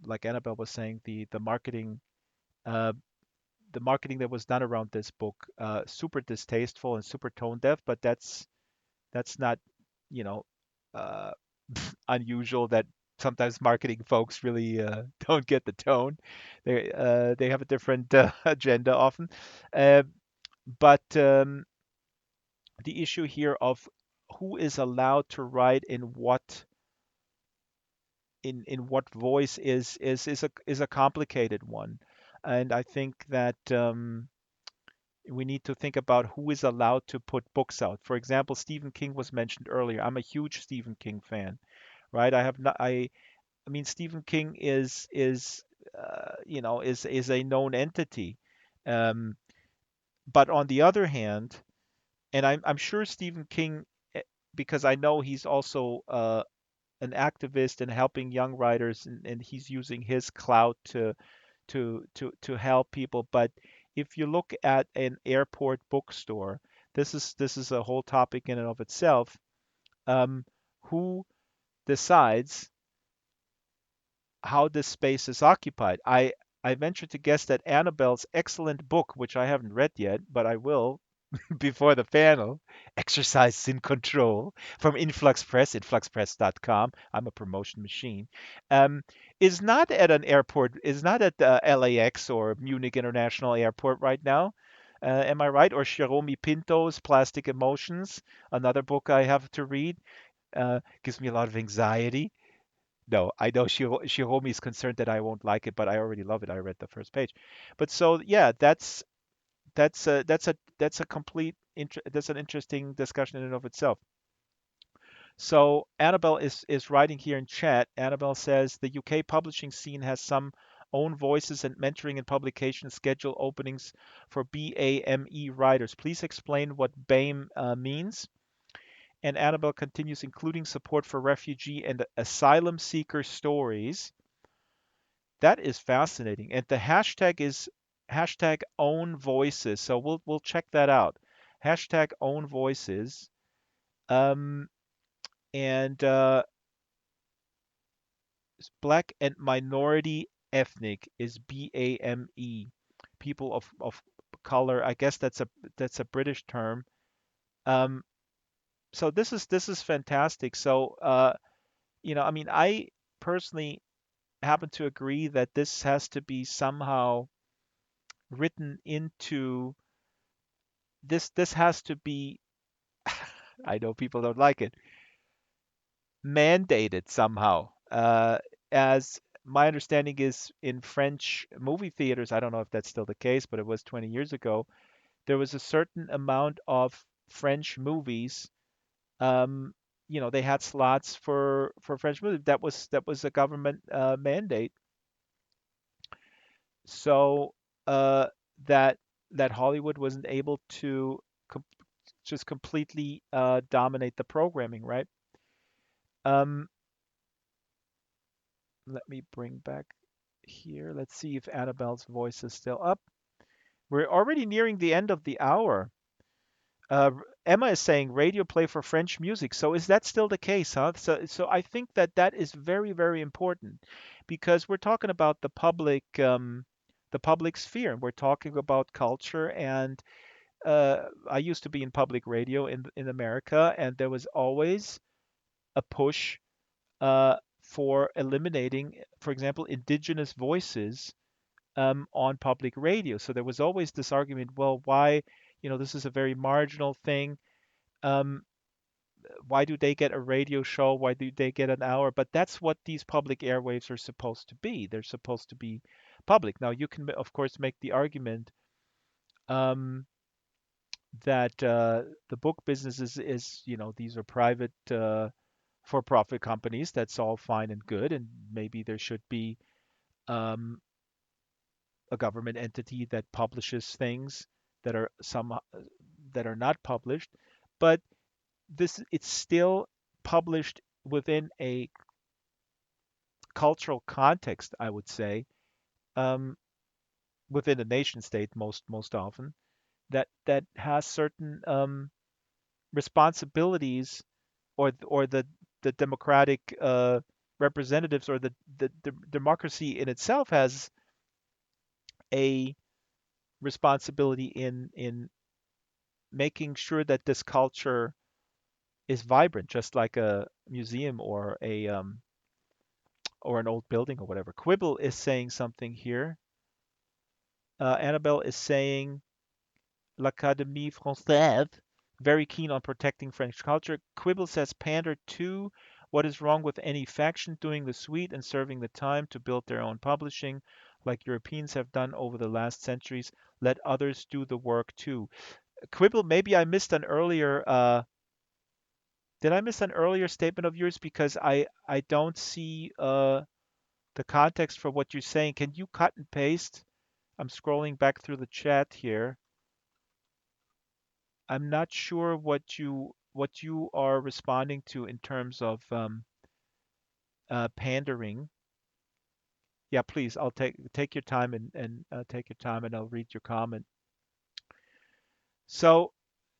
like Annabelle was saying, uh, the marketing that was done around this book super distasteful and super tone deaf. But that's not, you know, uh, unusual that sometimes marketing folks really don't get the tone. They have a different agenda often. Uh, but the issue here of who is allowed to write in what voice is a complicated one, and I think that we need to think about who is allowed to put books out. For example, Stephen King was mentioned earlier. I'm a huge Stephen King fan, right? I have not. I mean, Stephen King is is a known entity. Um, but on the other hand, and I'm sure Stephen King, eh, because I know he's also an activist and helping young writers, and he's using his clout to help people. But if you look at an airport bookstore, this is a whole topic in and of itself. Um, who decides how this space is occupied? I venture to guess that Annabelle's excellent book, which I haven't read yet, but I will before the panel, Exercise in Control from Influx Press, influxpress.com. I'm a promotion machine. Um, is not at an airport, is not at LAX or Munich International Airport right now. Am I right? Or Shiromi Pinto's Plastic Emotions, another book I have to read, gives me a lot of anxiety. No, I know Shiromi is concerned that I won't like it, but I already love it. I read the first page. But so yeah, that's a that's an interesting discussion in and of itself. So Annabelle is writing here in chat. Annabelle says the UK publishing scene has some own voices and mentoring and publication schedule openings for BAME writers. Please explain what BAME means. And Annabelle continues, including support for refugee and asylum seeker stories. That is fascinating. And the hashtag is hashtag own voices. So we'll check that out. Hashtag own voices. Um, and black and minority ethnic is BAME. People of color. I guess that's a British term. Um, so this is fantastic. So I mean, I personally happen to agree that this has to be somehow written into this has to be I know people don't like it mandated somehow. As my understanding is in French movie theaters, I don't know if that's still the case, but it was 20 years ago. There was a certain amount of French movies. Um, they had slots for French movies. That was a government mandate. So uh, that that Hollywood wasn't able to com- just completely dominate the programming, right? Um, let me bring back. here. Let's see if Annabelle's voice is still up. We're already nearing the end of the hour. Emma is saying radio play for French music. So is that still the case, huh? So I think that that is very, very important because we're talking about the public sphere. We're talking about culture, and I used to be in public radio in America, and there was always a push for eliminating, for example, indigenous voices on public radio. So there was always this argument, well, why, this is a very marginal thing. Um, why do they get a radio show? Why do they get an hour? But that's what these public airwaves are supposed to be. They're supposed to be public. Now, you can, of course, make the argument um, that the book business is, these are private for-profit companies. That's all fine and good, and maybe there should be um, a government entity that publishes things that are that are not published, but this it's still published within a cultural context, I would say, um, within a nation state most often that has certain responsibilities, or the democratic representatives, or the democracy in itself has a responsibility in making sure that this culture is vibrant, just like a museum or an old building or whatever. Quibble is saying something here. Annabelle is saying l'Académie Française, very keen on protecting French culture. Quibble says pander to what is wrong with any faction doing the sweet and serving the time to build their own publishing, like Europeans have done over the last centuries. Let others do the work too. Quibble, maybe I missed an earlier. Did I miss an earlier statement of yours? Because I don't see the context for what you're saying. Can you cut and paste? I'm scrolling back through the chat here. I'm not sure what you are responding to in terms of pandering. Yeah, please. I'll take your time and take your time, and I'll read your comment. So,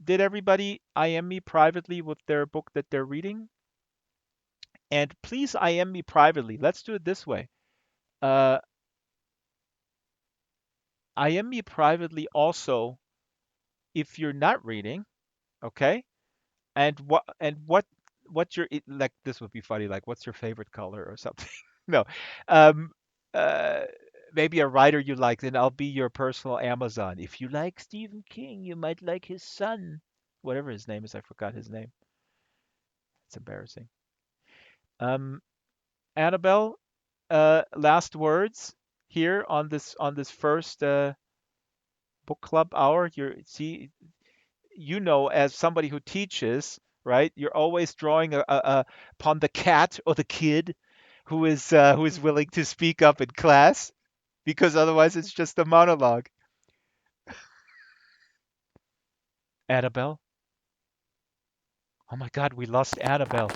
did everybody IM me privately with their book that they're reading? And please IM me privately. Let's do it this way. Uh, IM me privately also if you're not reading, okay? And what's your like this would be funny, like what's your favorite color or something. No. Um uh Maybe a writer you like, then I'll be your personal Amazon. If you like Stephen King, you might like his son. Whatever his name is, I forgot his name. It's embarrassing. Um Annabelle, last words here on this first book club hour. As somebody who teaches, right? You're always drawing upon the cat or the kid who is willing to speak up in class, because otherwise it's just a monologue. Annabelle? Oh my God, we lost Annabelle.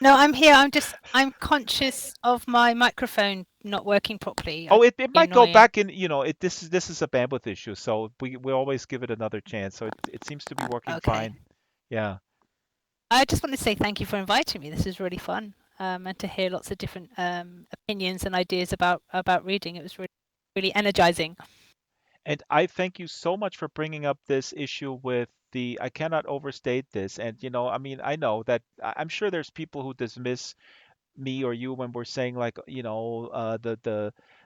No, I'm here. I'm conscious of my microphone not working properly. Oh, it might go Annoying. back in. This is a bandwidth issue, so we always give it another chance. So it seems to be working Okay. fine. Yeah. I just want to say thank you for inviting me. This is really fun, and to hear lots of different opinions and ideas about reading. It was really really energizing. And I thank you so much for bringing up this issue with I cannot overstate this. And, I mean, I know that I'm sure there's people who dismiss me or you when we're saying, like,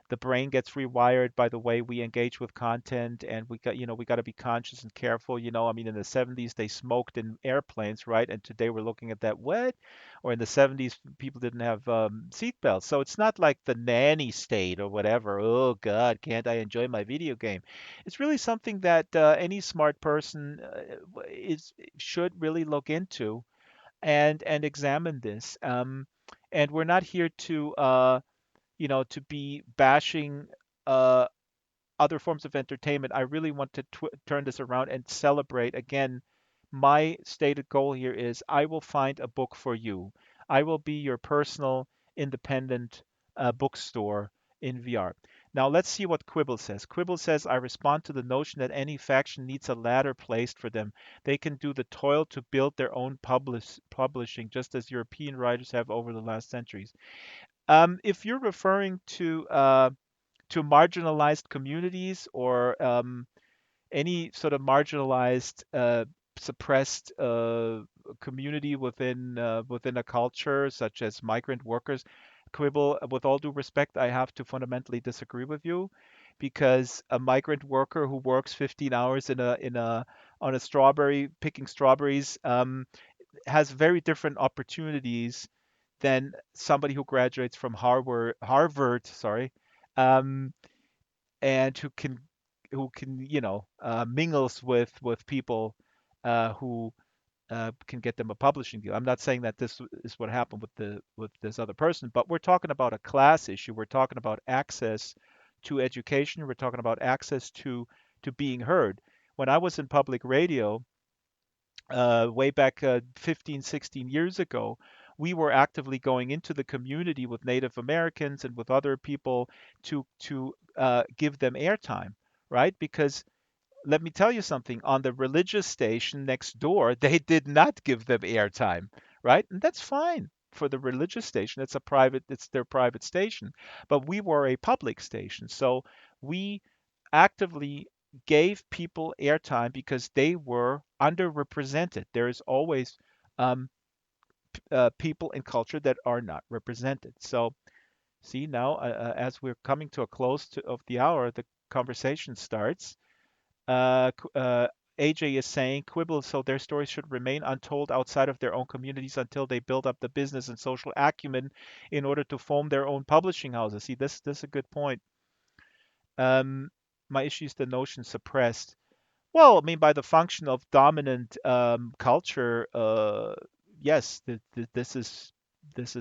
the brain gets rewired by the way we engage with content, and we got to be conscious and careful. I mean, in the 70s they smoked in airplanes, right? And today we're looking at that, what? Or in the 70s people didn't have seat belts. So it's not like the nanny state or whatever. Oh God, can't I enjoy my video game? It's really something that any smart person is should really look into and examine this. And we're not here to be bashing uh, other forms of entertainment. I really want to turn this around and celebrate again. My stated goal here is I will find a book for you. I will be your personal independent bookstore, in VR. Now let's see what Quibble says. Quibble says, I respond to the notion that any faction needs a ladder placed for them. They can do the toil to build their own publishing, just as European writers have over the last centuries. If you're referring to marginalized communities or any sort of marginalized, suppressed community within a culture, such as migrant workers, Quibble, with all due respect, I have to fundamentally disagree with you, because a migrant worker who works 15 hours in a on a strawberry picking strawberries has very different opportunities than somebody who graduates from Harvard, sorry, um, and who can mingles with people who can get them a publishing deal. I'm not saying that this is what happened with this other person, but we're talking about a class issue. We're talking about access to education. We're talking about access to being heard. When I was in public radio, way back 15, 16 years ago, we were actively going into the community with Native Americans and with other people to give them airtime, right? Because let me tell you something, on the religious station next door, they did not give them airtime, right? And that's fine for the religious station. It's their private station. But we were a public station. So we actively gave people airtime because they were underrepresented. There is always um, people in culture that are not represented. So see now, as we're coming to a close of the hour, the conversation starts. AJ is saying quibble, so their stories should remain untold outside of their own communities until they build up the business and social acumen in order to form their own publishing houses. See, this is a good point. Um, my issue is the notion suppressed. Well, I mean, by the function of dominant culture, yes, this is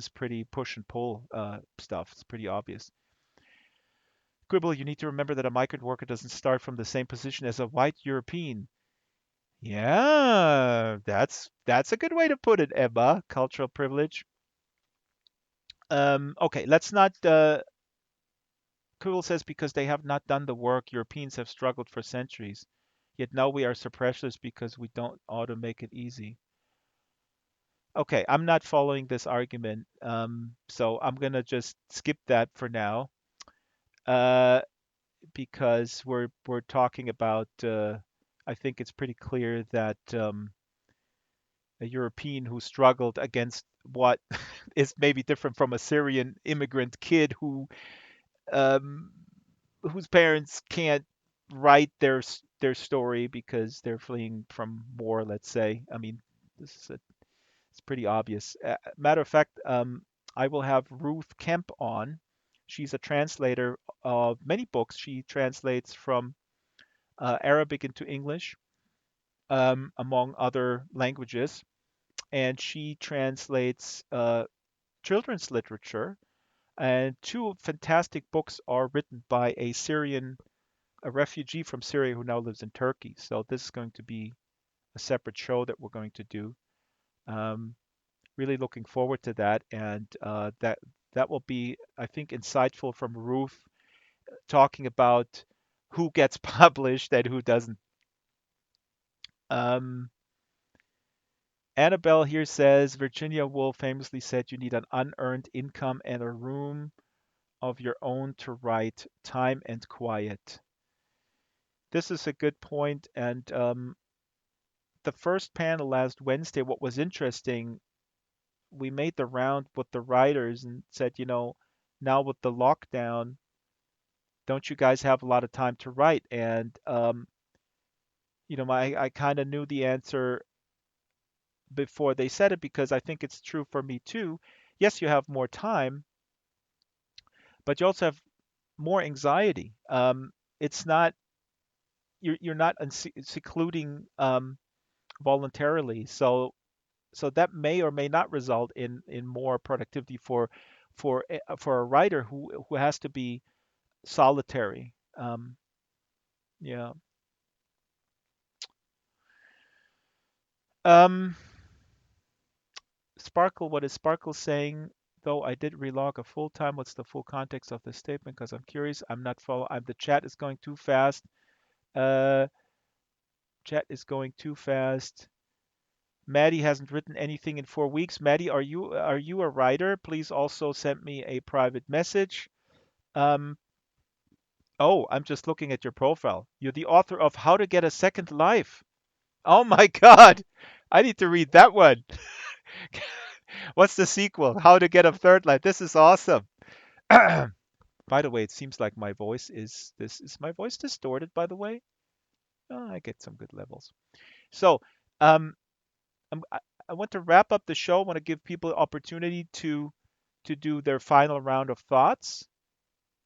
pretty push and pull stuff. It's pretty obvious. Quibble, you need to remember that a migrant worker doesn't start from the same position as a white European. Yeah, that's a good way to put it, Emma. Cultural privilege. Okay, let's not. Kugel says because they have not done the work, Europeans have struggled for centuries. Yet now we are suppressors because we don't ought to make it easy. Okay, I'm not following this argument, so I'm gonna just skip that for now, uh, because we're talking about. I think it's pretty clear that a European who struggled against what is maybe different from a Syrian immigrant kid um, whose parents can't write their story because they're fleeing from war. Let's say. I mean, it's pretty obvious. Matter of fact, I will have Ruth Kemp on. She's a translator of many books. She translates from Arabic into English, among other languages, and she translates children's literature. And two fantastic books are written by a refugee from Syria who now lives in Turkey. So this is going to be a separate show that we're going to do. Um, really looking forward to that, and that will be, I think, insightful from Ruth talking about who gets published and who doesn't. Um, Annabelle here says Virginia Woolf famously said you need an unearned income and a room of your own to write, time and quiet. This is a good point. And the first panel last Wednesday, what was interesting, we made the round with the writers and said, now with the lockdown, don't you guys have a lot of time to write? And I kind of knew the answer before they said it because I think it's true for me too. Yes, you have more time, but you also have more anxiety. It's not you're not secluding voluntarily, so that may or may not result in more productivity for a writer who has to be solitary. Yeah. Um, Sparkle, what is Sparkle saying? though I did relog a full time. What's the full context of this statement? Because I'm curious. I'm not follow. The chat is going too fast. Uh, Chat is going too fast. Maddie hasn't written anything in 4 weeks. Maddie, are you a writer? Please also send me a private message. Um, oh, I'm just looking at your profile. You're the author of How to Get a Second Life. Oh my God, I need to read that one. What's the sequel? How to Get a Third Life. This is awesome. By the way, it seems like my voice is my voice distorted, by the way? Oh, I get some good levels. So, um, I want to wrap up the show. I want to give people the opportunity to do their final round of thoughts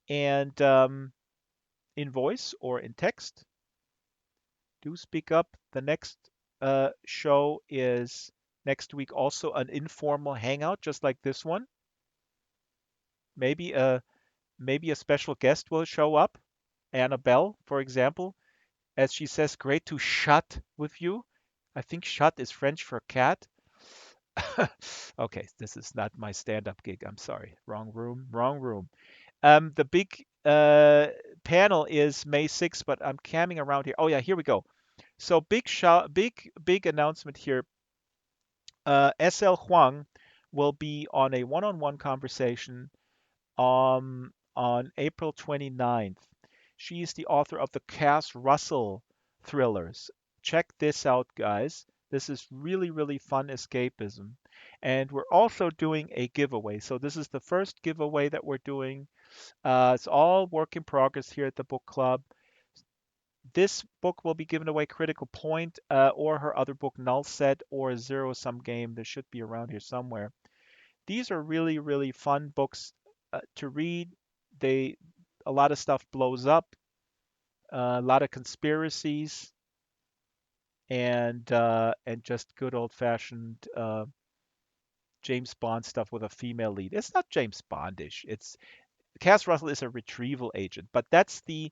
and in voice or in text. Do speak up. The next show is next week, also an informal hangout, just like this one. Maybe maybe a special guest will show up. Annabelle, for example, as she says, great to chat with you. I think chat is French for cat. Okay, this is not my stand-up gig. I'm sorry. Wrong room, wrong room. The big panel is May 6th, but I'm camming around here. Oh yeah, here we go. So big announcement here. SL Huang will be on a one-on-one conversation on April 29th. She is the author of the Cass Russell thrillers. Check this out, guys. This is really, really fun escapism. And we're also doing a giveaway. So this is the first giveaway that we're doing. It's all work in progress here at the book club. This book will be given away Critical Point, or her other book Null Set, or Zero Sum Game. There should be around here somewhere. These are really, really fun books to read. They A lot of stuff blows up, a lot of conspiracies, and just good old fashioned James Bond stuff with a female lead. It's not James Bondish. It's Cass Russell is a retrieval agent, but that's the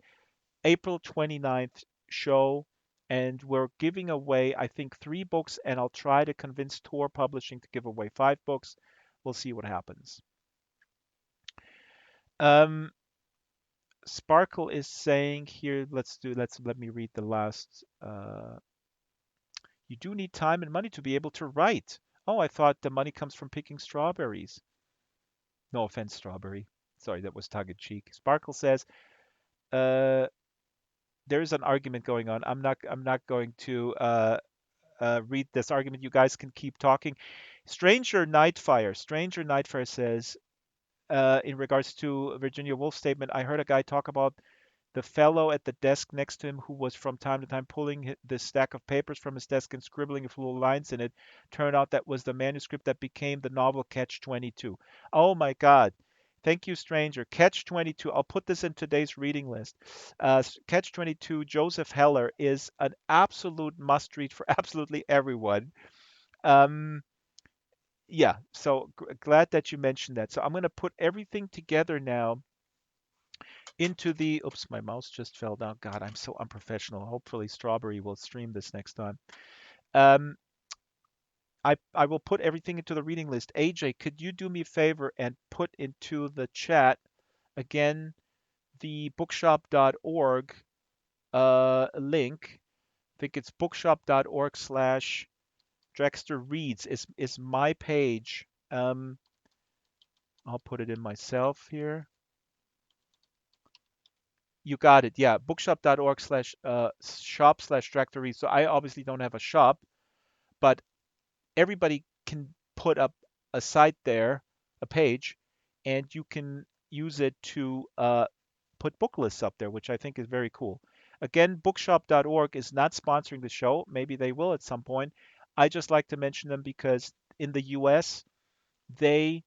April 29th show. And we're giving away, I think, 3 books, and I'll try to convince Tor Publishing to give away 5 books. We'll see what happens. Um, Sparkle is saying here, let me read the last. You do need time and money to be able to write. Oh, I thought the money comes from picking strawberries. No offense, strawberry. Sorry, that was tongue in cheek. Sparkle says, uh, there's an argument going on. I'm not going to read this argument. You guys can keep talking. Stranger Nightfire says, in regards to Virginia Woolf's statement, I heard a guy talk about the fellow at the desk next to him who was from time to time pulling the stack of papers from his desk and scribbling a few little lines in it. Turned out that was the manuscript that became the novel Catch 22. Oh my God. Thank you, stranger. Catch 22. I'll put this in today's reading list. Catch 22, Joseph Heller, is an absolute must read for absolutely everyone. Um, yeah, so glad that you mentioned that. So I'm going to put everything together now into the oops, my mouse just fell down. God, I'm so unprofessional. Hopefully Strawberry will stream this next time. um I will put everything into the reading list. AJ, could you do me a favor and put into the chat again the bookshop.org link? I think it's bookshop.org/Drexter Reads is my page. I'll put it in myself here. You got it. Yeah, bookshop.org slash shop slash directory. So I obviously don't have a shop, but everybody can put up a site there, a page, and you can use it to put book lists up there, which I think is very cool. Again, bookshop.org is not sponsoring the show. Maybe they will at some point. I just like to mention them because in the US, they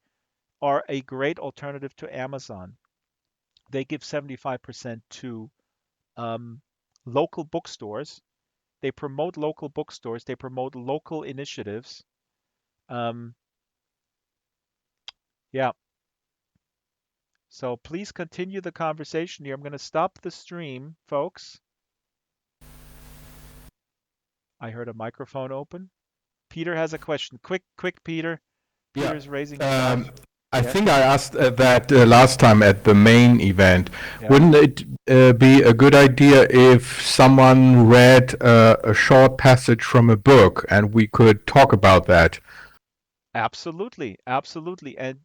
are a great alternative to Amazon. They give 75% to um, local bookstores. They promote local bookstores. They promote local initiatives. Um, yeah. So please continue the conversation here. I'm going to stop the stream, folks. I heard a microphone open. Peter has a question. Quick, quick, Peter. Yeah. Peter's raising his Um, mouth. I Yes? think I asked that last time at the main event. Yeah. Wouldn't it be a good idea if someone read a short passage from a book and we could talk about that? Absolutely. Absolutely. And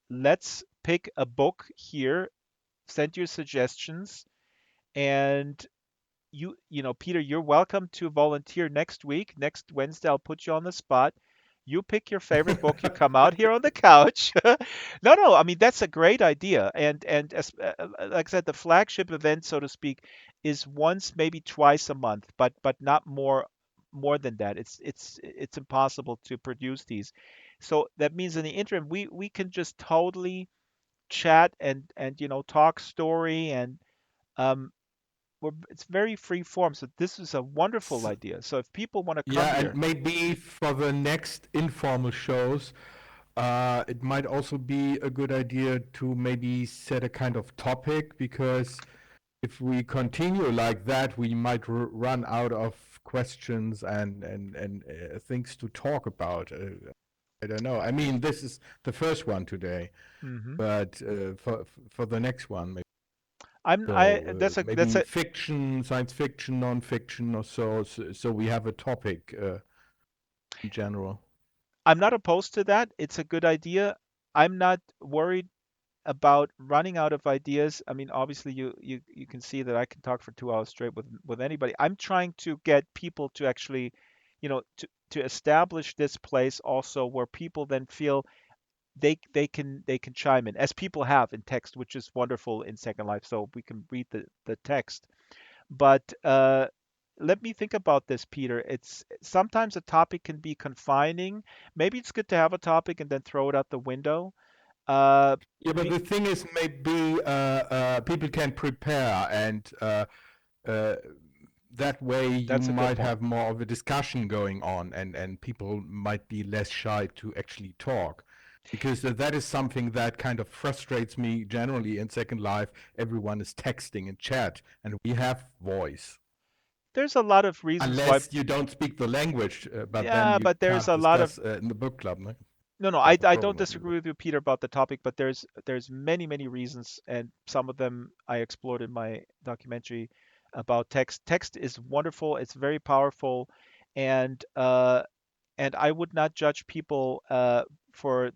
let's pick a book here, send your suggestions, and Peter, you're welcome to volunteer next week. Next Wednesday, I'll put you on the spot. You pick your favorite book. You come out here on the couch. No, no, I mean that's a great idea. And like I said, the flagship event, so to speak, is once, maybe twice a month, but not more than that. It's impossible to produce these. So that means in the interim, we can just totally chat and talk story and um, it's very free form. So this is a wonderful S- idea. So if people want to come Yeah, and here, maybe for the next informal shows, it might also be a good idea to maybe set a kind of topic because if we continue like that, we might run out of questions and things to talk about. I don't know. I mean, this is the first one today, hmm but for the next one, maybe. I So that's maybe a fiction, science fiction, non-fiction, or so we have a topic in general. I'm not opposed to that. It's a good idea. I'm not worried about running out of ideas. I mean, obviously you can see that I can talk for 2 hours straight with anybody. I'm trying to get people to actually, to establish this place also where people then feel they can chime in as people have in text, which is wonderful in Second Life. So we can read the text. But let me think about this, Peter. It's sometimes a topic can be confining. Maybe it's good to have a topic and then throw it out the window. Uh, Yeah, but be, the thing is, maybe people can prepare, and uh, that way you that's a good might point. have more of a discussion going on, and people might be less shy to actually talk. Because that is something that kind of frustrates me generally in Second Life. Everyone is texting in chat, and we have voice. There's a lot of reasons why. Unless you don't speak the language, but then Yeah, you but there's can't a lot of. discuss in the book club. No? No, no, I, That's a I don't problem, disagree with you, Peter, about the topic, but there's many reasons, and some of them I explored in my documentary about text. Text is wonderful. It's very powerful, and I would not judge people for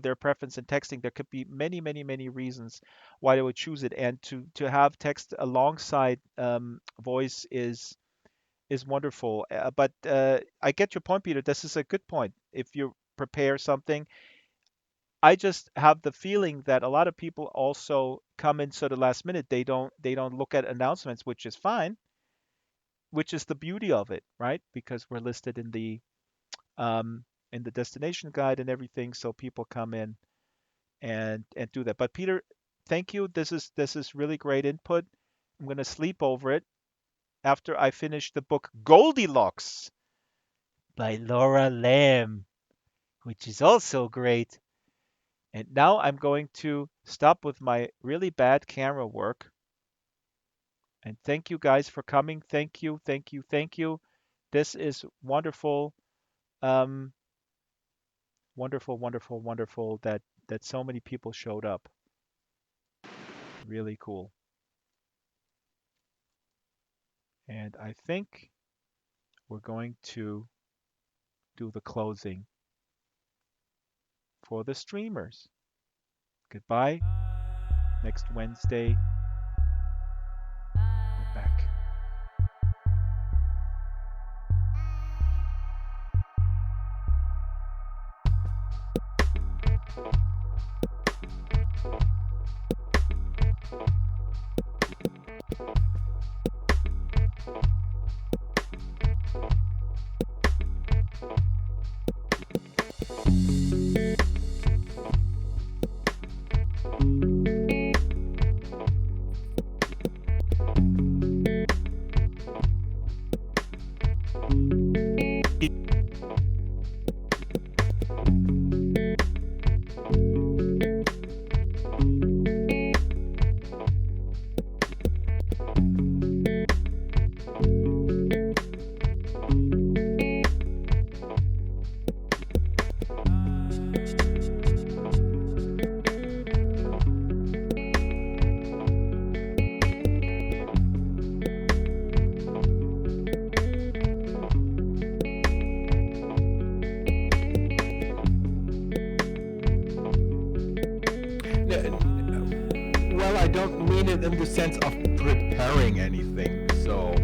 their preference in texting. There could be many reasons why they would choose it, and to have text alongside voice is wonderful. But I get your point, Peter. This is a good point. If you prepare something, I just have the feeling that a lot of people also come in sort of last minute. They don't look at announcements, which is fine, which is the beauty of it, right? Because we're listed um, in the destination guide and everything, so people come in and do that. But Peter, thank you. This is really great input. I'm gonna sleep over it after I finish the book Goldilocks by Laura Lamb, which is also great. And now I'm going to stop with my really bad camera work. And thank you guys for coming. Thank you, thank you, thank you. This is wonderful. Um, wonderful that so many people showed up. Really cool. And I think we're going to do the closing for the streamers. Goodbye. Next Wednesday, we're back. don't mean it in the sense of preparing anything. So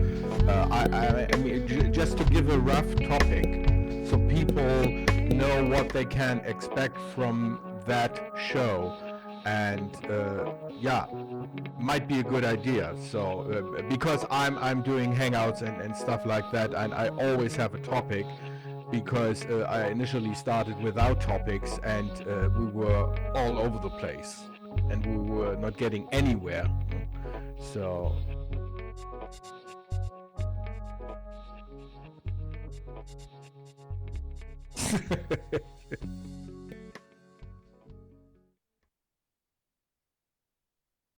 I mean, just to give a rough topic, so people know what they can expect from that show, and yeah, might be a good idea. So because I'm doing hangouts and stuff like that, and I always have a topic because I initially started without topics, and we were all over the place and we were not getting anywhere. So